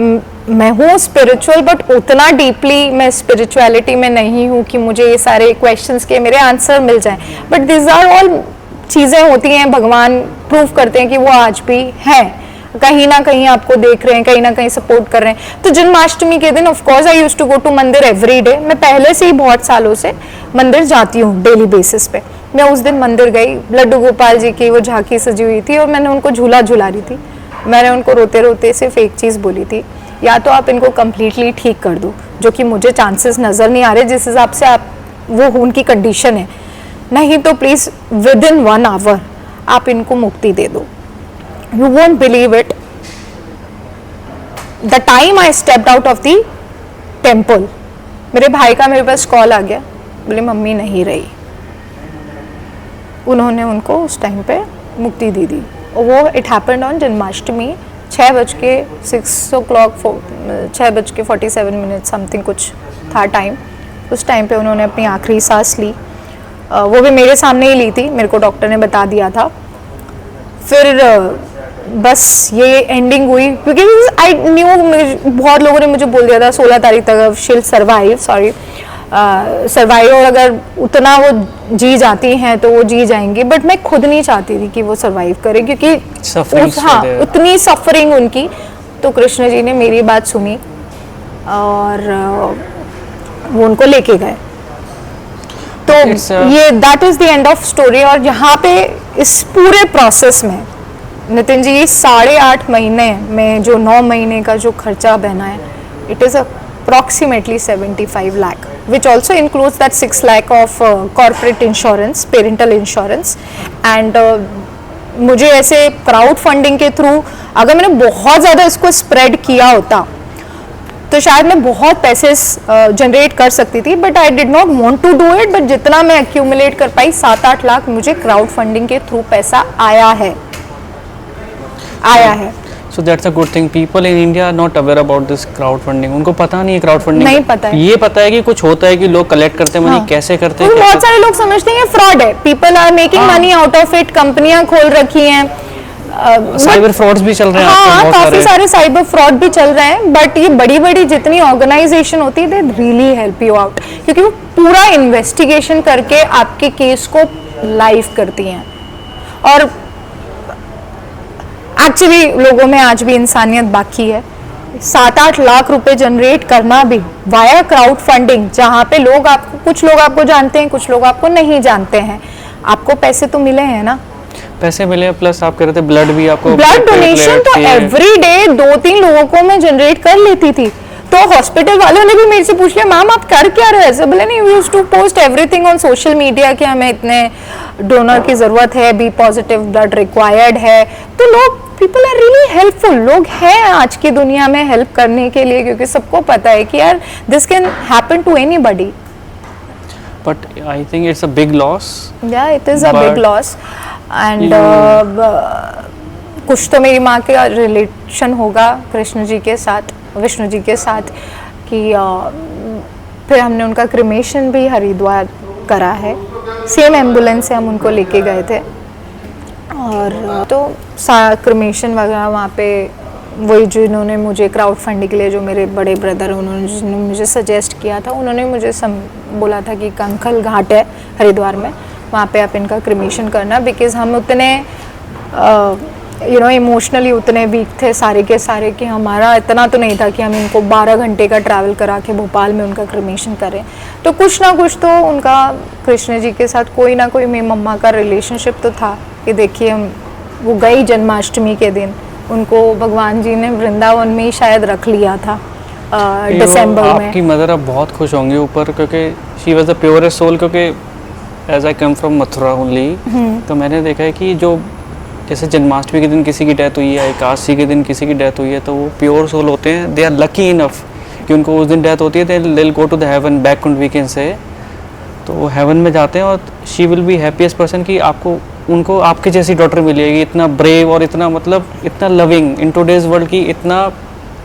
मैं हूँ स्पिरिचुअल, बट उतना डीपली मैं स्पिरिचुअलिटी में नहीं हूँ कि मुझे ये सारे क्वेश्चंस के मेरे आंसर मिल जाएं. बट दिस आर ऑल चीज़ें होती हैं, भगवान प्रूव करते हैं कि वो आज भी हैं, कहीं ना कहीं आपको देख रहे हैं, कहीं ना कहीं सपोर्ट कर रहे हैं. तो जन्माष्टमी के दिन of course I used to go to mandir every day. मैं पहले से ही बहुत सालों से मंदिर जाती हूँ डेली बेसिस पे. मैं उस दिन मंदिर गई, लड्डू गोपाल जी की वो झांकी सजी हुई थी और मैंने उनको झूला झूला रही थी. मैंने उनको रोते रोते सिर्फ एक चीज़ बोली थी, या तो आप इनको कम्प्लीटली ठीक कर दो, जो कि मुझे चांसेस नज़र नहीं आ रहे जिस हिसाब से आप वो उनकी कंडीशन है, नहीं तो प्लीज़ विद इन 1 आवर आप इनको मुक्ति दे दो. You won't believe it, the time I stepped out of the temple, मेरे भाई का मेरे पास कॉल आ गया, बोले मम्मी नहीं रही. उन्होंने उनको उस टाइम पे मुक्ति दे दी. और वो it happened on Janmashtami, 6:47 something कुछ था टाइम. उस टाइम पे उन्होंने अपनी आखिरी सांस ली. वो भी मेरे सामने ही ली थी, मेरे को डॉक्टर ने बता दिया था. फिर बस ये एंडिंग हुई क्योंकि आई न्यू, बहुत लोगों ने मुझे बोल दिया था 16 तारीख तक शील सर्वाइव, सर्वाइव, और अगर उतना वो जी जाती हैं तो वो जी जाएंगी. बट मैं खुद नहीं चाहती थी कि वो सर्वाइव करे क्योंकि उतनी सफरिंग उनकी. तो कृष्ण जी ने मेरी बात सुनी और वो उनको लेके गए. तो ये that is the end of story. और यहाँ पे इस पूरे प्रोसेस में नितिन जी 8.5 महीने में जो 9 महीने का जो खर्चा बना है, it is approximately 75 lakh, which also includes that 6 lakh of corporate insurance, parental insurance. And मुझे ऐसे क्राउड फंडिंग के थ्रू अगर मैंने बहुत ज़्यादा इसको स्प्रेड किया होता तो शायद मैं बहुत पैसे जनरेट कर सकती थी, but I did not want to do it. But जितना मैं एक्यूमुलेट कर पाई, 7-8 लाख मुझे क्राउड फंडिंग के थ्रू पैसा आया है। So that's a good thing. People in India are not aware about this crowdfunding. उनको पता नहीं है crowdfunding। नहीं पता है। ये पता है कि कुछ होता है कि लोग कलेक्ट करते हैं मनी, हाँ। कैसे करते हैं। बहुत सारे लोग समझते हैं फ्रॉड है, people are making money out of it, कंपनियां खोल रखी हैं, साइबर फ्रॉड्स भी चल रहे हैं आजकल हाँ, बहुत काफी सारे साइबर फ्रॉड भी चल रहे हैं। बट ये बड़ी बड़ी जितनी ऑर्गेनाइजेशन होती है, they really help you out, क्योंकि वो पूरा इन्वेस्टिगेशन करके आपके केस को लाइव करती हैं। और एक्चुअली लोगों में आज भी इंसानियत बाकी है। 7-8 लाख रुपए जनरेट करना भी वाया क्राउड फंडिंग, जहाँ पे लोग आपको, कुछ लोग आपको जानते हैं, कुछ लोग आपको नहीं जानते हैं, आपको पैसे तो मिले हैं ना, पैसे मिले, प्लस आप कह रहे थे ब्लड भी आपको, ब्लड डोनेशन तो एवरी डे 2-3 लोगों को मैं जनरेट कर लेती थी। तो हॉस्पिटल वालों ने भी मेरे से पूछ लिया, मैम आप कर क्या रहे हो ऐसे? बोले नहीं, we used to post everything on social media कि हमें इतने डोनर की जरूरत है, बी पॉजिटिव ब्लड रिक्वायर्ड है। तो लोग, पीपल आर रियली हेल्पफुल, लोग हैं आज की दुनिया में हेल्प करने के लिए, क्योंकि सबको पता है कि यार this can happen to anybody. But I think it's a big loss. Yeah it is a big loss. And कुछ तो मेरी माँ का रिलेशन होगा कृष्ण जी के साथ, विष्णु जी के साथ, कि फिर हमने उनका क्रिमेशन भी हरिद्वार करा है, सेम एम्बुलेंस से हम उनको लेके गए थे। और तो क्रिमेशन वगैरह वहाँ पे वही जिन्होंने मुझे क्राउड फंडिंग के लिए, जो मेरे बड़े ब्रदर उन्होंने जिन्होंने मुझे सजेस्ट किया था, उन्होंने मुझे बोला था कि कंखल घाट है हरिद्वार में, वहाँ पे आप इनका क्रिमेशन करना, बिकॉज हम उतने इमोशनली उतने वीक थे सारे के सारे कि हमारा इतना तो नहीं था कि हम इनको 12 घंटे का ट्रैवल करा के भोपाल में उनका क्रिमेशन करें। तो कुछ ना कुछ तो उनका कृष्ण जी के साथ कोई ना कोई मेरी मम्मा का रिलेशनशिप तो था कि देखिए हम वो गई जन्माष्टमी के दिन, उनको भगवान जी ने वृंदावन में ही शायद रख लिया था दिसंबर में। आपकी मदर अब बहुत खुश होंगी ऊपर, क्योंकि she was the purest soul, क्योंकि as I come from Mathura only, तो मैंने देखा है कि जो जैसे जन्माष्टमी के दिन किसी की डेथ हुई है, एकादशी के दिन किसी की डेथ हुई है, तो वो प्योर सोल होते हैं, दे आर लकी इनफ कि उनको उस दिन डेथ होती है, they will go to the heaven back we can say, तो वो हेवन में जाते हैं और she will be happiest person कि आपको उनको आपके जैसी डॉटर मिलेगी, इतना ब्रेव और इतना मतलब इतना लविंग इन टुडेज वर्ल्ड की, इतना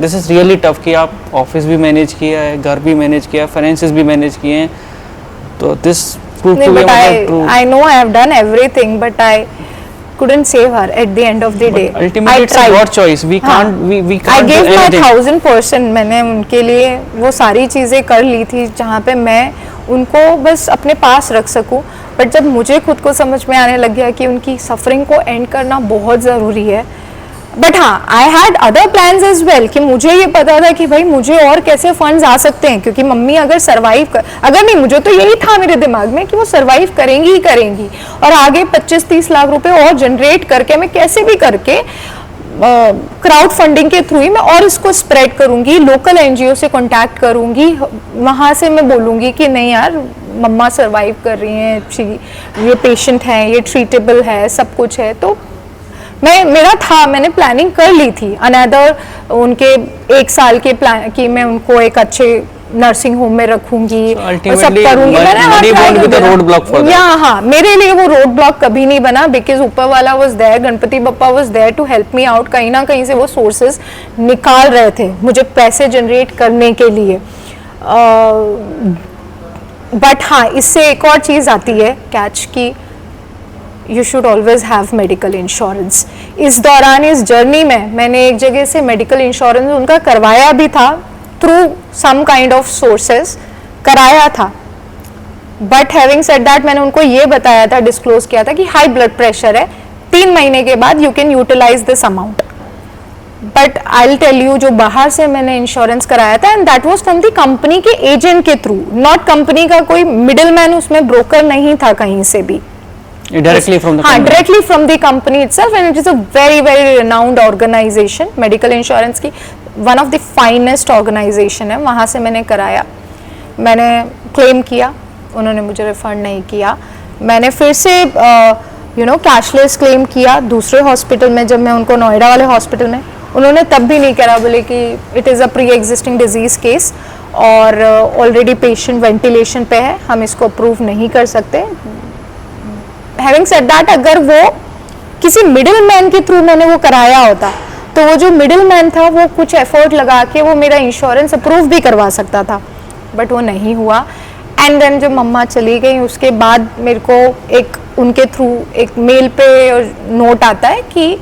दिस इज़ रियली टफ कि आप ऑफिस भी मैनेज किया है, घर भी मैनेज किया है, फाइनेंसेस भी मैनेज किए हैं, तो this prove to be true. I know I have done everything, but I couldn't save her at the end of the day. Ultimately it's your choice. We can't we can't I gave do my anything. 1000%. मैंने उनके लिए वो सारी चीज़ें कर ली थी जहाँ पे मैं उनको बस अपने पास रख सकूं। बट जब मुझे खुद को समझ में आने लग गया कि उनकी सफरिंग को एंड करना बहुत ज़रूरी है, बट हाँ, I had other plans as well, कि मुझे ये पता था कि भाई मुझे और कैसे फंड्स आ सकते हैं, क्योंकि मम्मी अगर सर्वाइव कर, अगर नहीं, मुझे तो यही था मेरे दिमाग में कि वो सर्वाइव करेंगी ही करेंगी, और आगे 25-30 लाख रुपए और जनरेट करके मैं कैसे भी करके क्राउड फंडिंग के थ्रू ही मैं और इसको स्प्रेड करूंगी, लोकल एनजीओ से कांटेक्ट करूंगी, वहाँ से मैं बोलूँगी कि नहीं यार मम्मा सर्वाइव कर रही हैं, ये पेशेंट हैं, ये ट्रीटेबल है, सब कुछ है। तो मैंने प्लानिंग कर ली थी अनदर उनके 1 साल के प्लान कि मैं उनको एक अच्छे नर्सिंग होम में रखूंगी और सब करूंगी। हाँ, मेरे लिए वो रोड ब्लॉक कभी नहीं बना, बिकॉज ऊपर वाला was there, Ganpati Bappa was there to help me out. कहीं ना कहीं से वो सोर्सेज निकाल रहे थे मुझे पैसे जनरेट करने के लिए। बट हाँ, इससे एक और चीज़ आती है कैच की, you should always have medical insurance. इस दौरान इस जर्नी में मैंने एक जगह से मेडिकल इंश्योरेंस उनका करवाया भी था, through some kind of sources कराया था। बट हैविंग सेड दैट, मैंने उनको ये बताया था, डिस्क्लोज किया था कि हाई ब्लड प्रेशर है, 3 महीने के बाद you can utilize this amount. But I will tell you, जो बाहर से मैंने इंश्योरेंस कराया था, and that was from the company के एजेंट के थ्रू, नॉट कंपनी का कोई मिडिल मैन उसमें ब्रोकर नहीं था कहीं से भी, directly from the company. directly from the company itself, and it is a very renowned organization, medical insurance की one of the finest organization है। वहाँ से मैंने कराया, मैंने क्लेम किया, उन्होंने मुझे रिफंड नहीं किया। मैंने फिर से कैशलेस क्लेम किया दूसरे हॉस्पिटल में, जब मैं उनको नोएडा वाले हॉस्पिटल में, उन्होंने तब भी नहीं करा, बोले कि it is a pre existing disease case और ऑलरेडी पेशेंट वेंटिलेशन पे है, हम इसको अप्रूव नहीं कर सकते। हैविंग सेड दैट, अगर वो किसी मिडिल मैन के थ्रू मैंने वो कराया होता तो वो जो मिडिल मैन था वो कुछ एफर्ट लगा के वो मेरा इंश्योरेंस अप्रूव भी करवा सकता था, बट वो नहीं हुआ। एंड देन जब मम्मा चली गई उसके बाद मेरे को एक उनके थ्रू एक मेल पे नोट आता है कि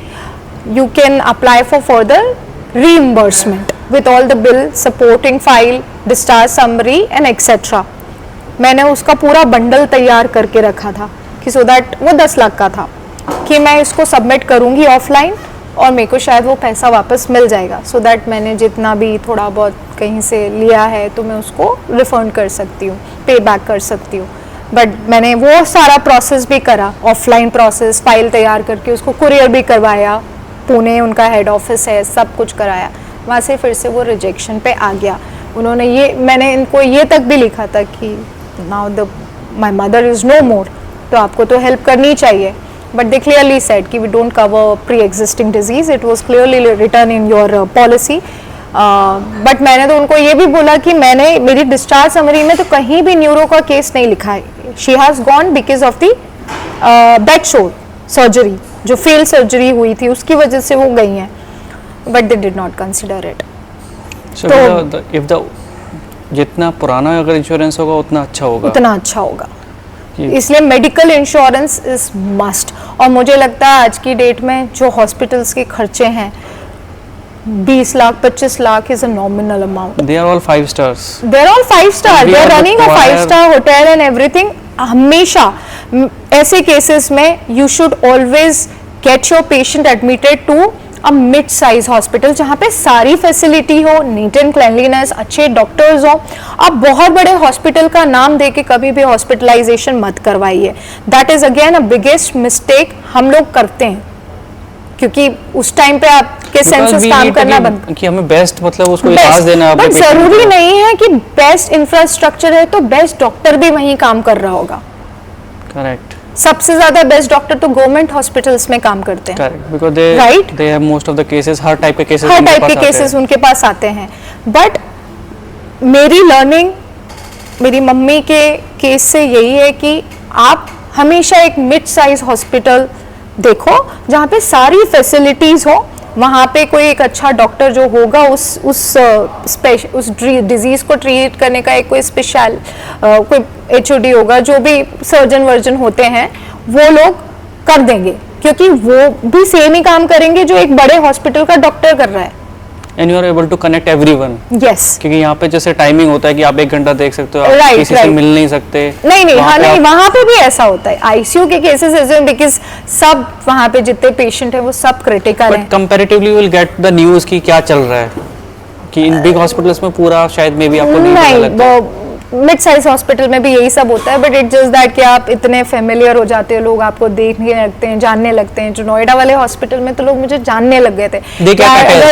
you can apply for further reimbursement with all the bill, supporting file, discharge summary and etcetera. मैंने उसका पूरा बंडल तैयार करके रखा था कि सो दैट वो 10 लाख का था कि मैं इसको सबमिट करूँगी ऑफलाइन और मेरे को शायद वो पैसा वापस मिल जाएगा, सो दैट मैंने जितना भी थोड़ा बहुत कहीं से लिया है तो मैं उसको रिफंड कर सकती हूँ, पे बैक कर सकती हूँ। बट मैंने वो सारा प्रोसेस भी करा, ऑफलाइन प्रोसेस, फाइल तैयार करके उसको कुरियर भी करवाया, पुणे उनका हेड ऑफिस है, सब कुछ कराया। वहाँ से फिर से वो रिजेक्शन पे आ गया। उन्होंने ये, मैंने इनको ये तक भी लिखा था कि now my mother is no more, तो आपको तो हेल्प करनी चाहिए। But they clearly said कि we don't cover pre-existing disease. It was clearly written in your policy. But मैंने तो उनको ये भी बोला कि मैंने मेरी डिस्चार्ज समरी में तो कहीं भी न्यूरो का केस नहीं लिखा है। She has gone because of the bed शोर सर्जरी, जो फेल सर्जरी हुई थी उसकी वजह से वो गई हैं। But they did not consider it. So if the जितना पुराना अगर इंश्योरेंस होगा उतना अच्छा होगा, उतना अच्छा होगा। इसलिए मेडिकल इंश्योरेंस इज मस्ट। और मुझे लगता है आज की डेट में जो हॉस्पिटल्स के खर्चे हैं 20 lakh 25 lakh is a nominal amount. They are all 5 stars, they are all 5 star, they are running a 5 star hotel and everything. हमेशा ऐसे केसेस में you should always get your patient admitted to a mid size hospital जहाँ पे सारी फैसिलिटी हो, नीट एंड क्लेanलीनेस, अच्छे डॉक्टर्स हो। आप बहुत बड़े हॉस्पिटल का नाम दे के कभी भी हॉस्पिटलाइजेशन मत करवाइए। That is again a biggest mistake हम लोग करते हैं, क्योंकि उस टाइम पे आपके सेंसेस काम करना बंद कि हमें बेस्ट मतलब उसको इलाज देना। बट जरूरी नहीं है कि बेस्ट इंफ्रास्ट्रक्चर है तो बेस्ट डॉक्टर भी वहीं काम कर रहा होगा। करेक्ट। सबसे ज्यादा बेस्ट डॉक्टर तो गवर्नमेंट हॉस्पिटल्स में काम करते हैं। Correct, because they right, they have most of the cases, her type के केसेस, हर टाइप के केसेस उनके पास आते हैं। बट मेरी लर्निंग मेरी मम्मी के केस से यही है कि आप हमेशा एक मिड साइज हॉस्पिटल देखो जहाँ पे सारी फैसिलिटीज हो, वहाँ पे कोई एक अच्छा डॉक्टर जो होगा उस डिजीज को ट्रीट करने का एक कोई स्पेशल कोई HOD होगा, जो भी सर्जन वर्जन होते हैं वो लोग कर देंगे, क्योंकि वो भी सेम ही काम करेंगे जो एक बड़े हॉस्पिटल का डॉक्टर कर रहा है। And you are able to connect everyone. Yes, क्योंकि यहाँ पे जैसे टाइमिंग होता है कि आप 1 घंटा देख सकते हो, आप Right, किसी से right. मिल नहीं सकते। नहीं हाँ नहीं, वहाँ पे भी ऐसा होता है। ICU के केसेस ऐसे, बिकॉज सब वहाँ पे जितने पेशेंट हैं वो सब क्रिटिकल हैं। But comparatively will get the news कि क्या चल रहा है, कि इन बिग हॉस्पिटल्स में पूरा शायद मे बी आपको नहीं पता लगता। मिड साइज हॉस्पिटल में भी यही सब होता है, बट इट जस्ट दैट कि आप इतने फेमिलियर हो जाते हो, लोग आपको देखने लगते हैं, जानने लगते हैं। जो नोएडा वाले हॉस्पिटल में तो लोग मुझे जानने लग गए थे।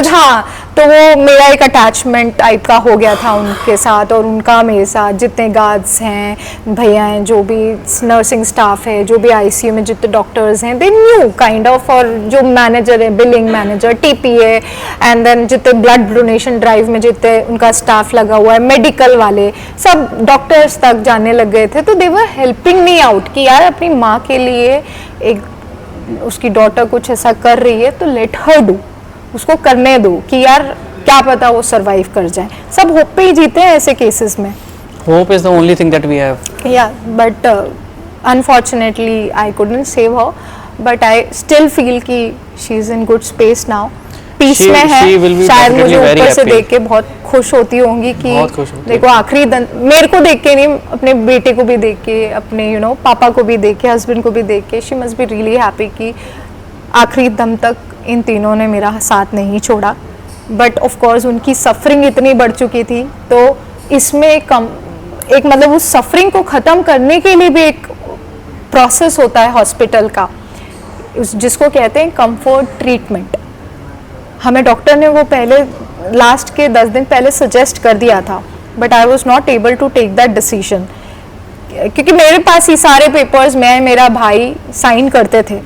हाँ, तो वो मेरा एक अटैचमेंट टाइप का हो गया था उनके साथ और उनका मेरे साथ। जितने गार्ड्स हैं, भैया हैं, जो भी नर्सिंग स्टाफ है, जो भी ICU में जितने डॉक्टर्स हैं, दे न्यू काइंड ऑफ। और जो मैनेजर है, billing manager, TPA, and then जितने ब्लड डोनेशन ड्राइव में जितने उनका स्टाफ लगा हुआ है, मेडिकल वाले सब डॉक्टर्स तक जानने लग गए थे। तो दे वर हेल्पिंग मी आउट कि यार अपनी माँ के लिए एक उसकी डॉटर कुछ ऐसा कर रही है तो लेट हर डू, उसको करने दो, कि यार क्या पता वो सरवाइव कर जाए। सब होप पे ही जीते हैं ऐसे केसेस में। Hope is the only thing that we have. Yeah but unfortunately I couldn't save her, but I still feel कि she is in good space now, peace में है। शायद मुझे ऊपर से देख के बहुत खुश होती होंगी कि देखो आखिरी मेरे को देख के नहीं, अपने बेटे को भी देख के, अपने पापा को भी देख के, हस्बैंड को भी देख के, she must be really happy कि आखिरी दम तक इन तीनों ने मेरा साथ नहीं छोड़ा। बट ऑफ कोर्स उनकी सफरिंग इतनी बढ़ चुकी थी, तो इसमें एक मतलब उस सफरिंग को ख़त्म करने के लिए भी एक प्रोसेस होता है हॉस्पिटल का, जिसको कहते हैं कंफर्ट ट्रीटमेंट। हमें डॉक्टर ने वो पहले लास्ट के 10 दिन पहले सजेस्ट कर दिया था, but I was not able to take that decision, क्योंकि मेरे पास ही सारे पेपर्स मैं मेरा भाई साइन करते थे।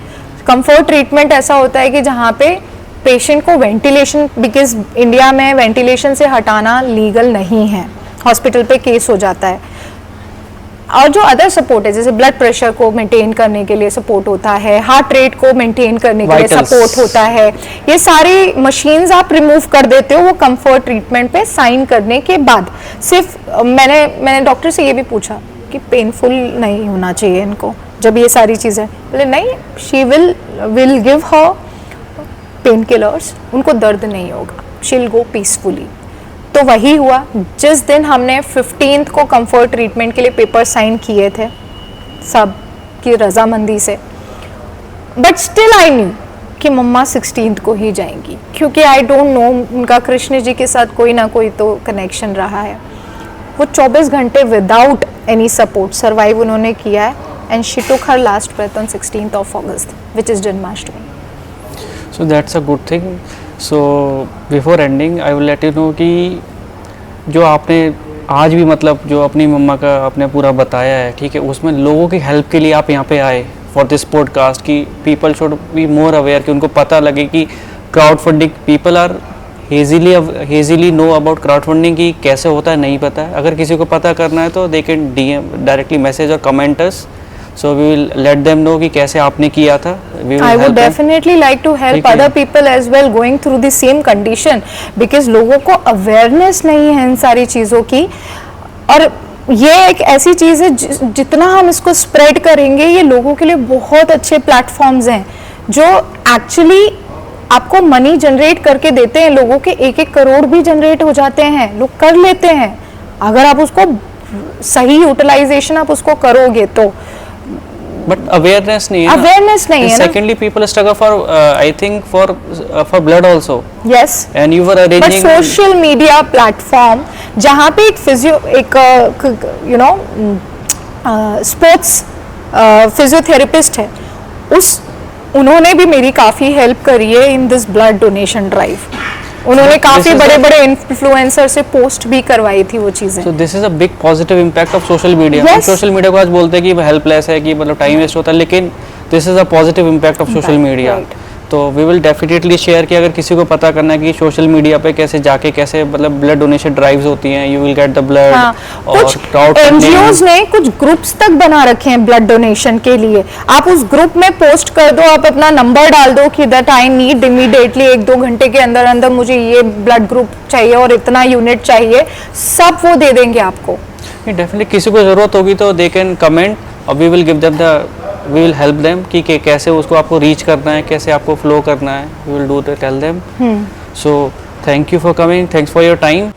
कंफर्ट ट्रीटमेंट ऐसा होता है कि जहाँ पे पेशेंट को वेंटिलेशन, बिकॉज इंडिया में वेंटिलेशन से हटाना लीगल नहीं है, हॉस्पिटल पे केस हो जाता है। और जो अदर सपोर्ट है, जैसे ब्लड प्रेशर को मेंटेन करने के लिए सपोर्ट होता है, हार्ट रेट को मेंटेन करने के लिए सपोर्ट होता है, ये सारी मशीन्स आप रिमूव कर देते हो वो कंफर्ट ट्रीटमेंट पे साइन करने के बाद। सिर्फ मैंने डॉक्टर से ये भी पूछा कि पेनफुल नहीं होना चाहिए इनको जब ये सारी चीज़ें, बोले नहीं, she will give her pain killers, उनको दर्द नहीं होगा, शी विल गो पीसफुली। तो वही हुआ, जिस दिन हमने 15th को कंफर्ट ट्रीटमेंट के लिए पेपर साइन किए थे सब की रजामंदी से, बट स्टिल आई न्यू कि मम्मा 16th को ही जाएंगी, क्योंकि आई डोंट नो उनका कृष्ण जी के साथ कोई ना कोई तो कनेक्शन रहा है। वो 24 घंटे विदाउट एनी सपोर्ट सर्वाइव उन्होंने किया है, and she took her last breath on 16th of August, which is Janmashtami. So that's a good thing. So before ending, I will let you know कि जो आपने आज भी मतलब जो अपनी मम्मा का आपने पूरा बताया है, ठीक है, उसमें लोगों की हेल्प के लिए आप यहाँ पे आए फॉर दिस पॉडकास्ट कि people should be more aware, कि उनको पता लगे कि crowdfunding, people are hazily know about crowdfunding की कैसे होता है, नहीं पता है। अगर किसी को पता करना है तो they can DM directly message और comment us, so we will let them know कि कैसे आपने किया था। I would definitely like to help other people as well going through the same condition, because लोगों को awareness नहीं है इन सारी चीज़ों की, और ये एक ऐसी चीज़ है जितना हम इसको स्प्रेड करेंगे, ये लोगों के लिए बहुत अच्छे प्लेटफॉर्म्स हैं जो एक्चुअली आपको मनी जनरेट करके देते हैं। लोगों के 1-1 करोड़ भी जनरेट हो जाते हैं, लोग कर लेते हैं अगर आप उसको सही यूटिलाइजेशन आप उसको करोगे तो। बट अवेयरनेस नहीं है, अवेयरनेस नहीं है। Secondly people struggle for I think for blood also. Yes, and you were arranging social media platform जहाँ पे एक यू नो स्पोर्ट्स फिजियोथेरेपिस्ट है, उन्होंने भी मेरी काफ़ी हेल्प करी है in this blood donation drive. उन्होंने काफी बड़े बड़े इन्फ्लुएंसर से पोस्ट भी करवाई थी वो चीजें। So this is a big positive impact of social media. Social media को आज बोलते हैं कि हेल्पलेस है, कि मतलब टाइम वेस्ट होता है, लेकिन this is a positive impact of social media. तो वी विल डेफिनेटली शेयर कि अगर किसी को पता करना है कि सोशल मीडिया पे कैसे जाके कैसे मतलब ब्लड डोनेशन ड्राइव्स होती हैं, you will get the blood. और कुछ एनजीओज ने कुछ ग्रुप्स तक बना रखे हैं ब्लड डोनेशन के लिए, आप उस ग्रुप में पोस्ट कर दो, आप अपना नंबर डाल दो कि दैट आई नीड इमीडिएटली 1-2 घंटे के अंदर अंदर मुझे ये ब्लड ग्रुप चाहिए और इतना यूनिट चाहिए, सब वो दे देंगे आपको। डेफिनेटली किसी को ज़रूरत होगी तो दे कैन कमेंट और we will give them the we will help them कि कैसे उसको आपको रीच करना है, कैसे आपको फ्लो करना है, we will do that, tell them. So thank you for coming, thanks for your time.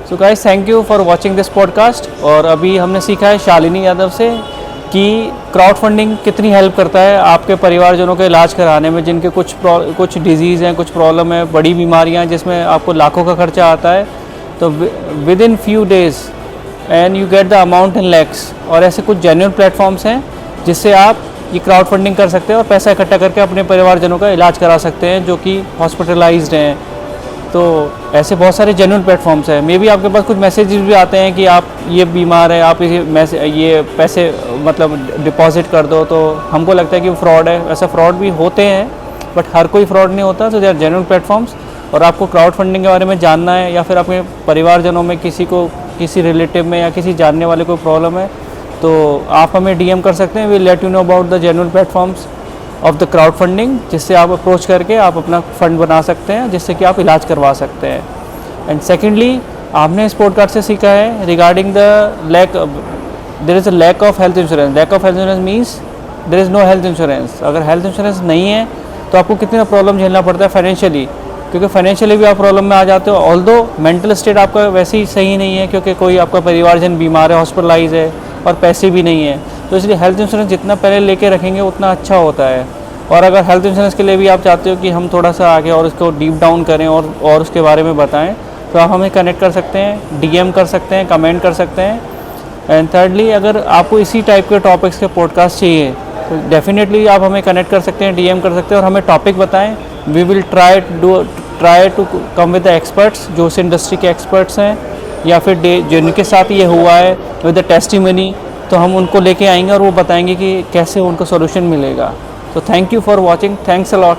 So guys, thank you for watching this podcast. और अभी हमने सीखा है शालिनी यादव से कि क्राउड फंडिंग कितनी हेल्प करता है आपके परिवारजनों का इलाज कराने में, जिनके कुछ डिजीज़ हैं, कुछ प्रॉब्लम है, बड़ी बीमारियां हैं जिसमें आपको लाखों का खर्चा आता है, तो with in few days and you get the amount in lakhs. और ऐसे कुछ जेन्युइन प्लेटफॉर्म्स हैं जिससे आप ये क्राउड फंडिंग कर सकते हैं और पैसा इकट्ठा करके अपने परिवारजनों का इलाज करा सकते हैं जो कि हॉस्पिटलाइज्ड हैं। तो ऐसे बहुत सारे जेन्युइन प्लेटफॉर्म्स हैं। मे बी आपके पास कुछ मैसेजेस भी आते हैं कि आप ये बीमार है, आप ये पैसे मतलब डिपॉजिट कर दो, तो हमको लगता है कि वो फ्रॉड है। ऐसा फ्रॉड भी होते हैं बट हर कोई फ्रॉड नहीं होता। तो दे आर जेन्युइन प्लेटफॉर्म्स। और आपको क्राउड फंडिंग के बारे में जानना है या फिर अपने परिवारजनों में किसी रिलेटिव में या किसी जानने वाले को प्रॉब्लम है, तो आप हमें DM कर सकते हैं। We let you know about the genuine platforms of the crowd funding, जिससे आप अप्रोच करके आप अपना फंड बना सकते हैं, जिससे कि आप इलाज करवा सकते हैं। एंड सेकेंडली, आपने इस पॉडकास्ट से सीखा है regarding the there is a lack of health insurance. Lack of health insurance means there is no health insurance. अगर हेल्थ इंश्योरेंस नहीं है तो आपको कितना प्रॉब्लम झेलना पड़ता है फाइनेंशियली, क्योंकि फाइनेंशियली भी आप प्रॉब्लम में आ जाते हो। ऑल्दो मेंटल स्टेट आपका वैसे ही सही नहीं है, क्योंकि कोई आपका परिवारजन बीमार है, हॉस्पिटलाइज है और पैसे भी नहीं है। तो इसलिए हेल्थ इंश्योरेंस जितना पहले लेके रखेंगे उतना अच्छा होता है। और अगर हेल्थ इंश्योरेंस के लिए भी आप चाहते हो कि हम थोड़ा सा आगे और इसको डीप डाउन करें और उसके बारे में बताएं, तो आप हमें कनेक्ट कर सकते हैं, DM कर सकते हैं, कमेंट कर सकते हैं। एंड थर्डली, अगर आपको इसी टाइप के टॉपिक्स के पॉडकास्ट चाहिए तो डेफिनेटली आप हमें कनेक्ट कर सकते हैं, DM कर सकते हैं और हमें टॉपिक बताएं। We will try to come with the experts जो उस इंडस्ट्री के एक्सपर्ट्स हैं, या फिर जिनके साथ ये हुआ है विद द टेस्टिमनी, तो हम उनको लेके आएंगे और वो बताएंगे कि कैसे उनको सॉल्यूशन मिलेगा। तो thank you for watching, thanks a lot.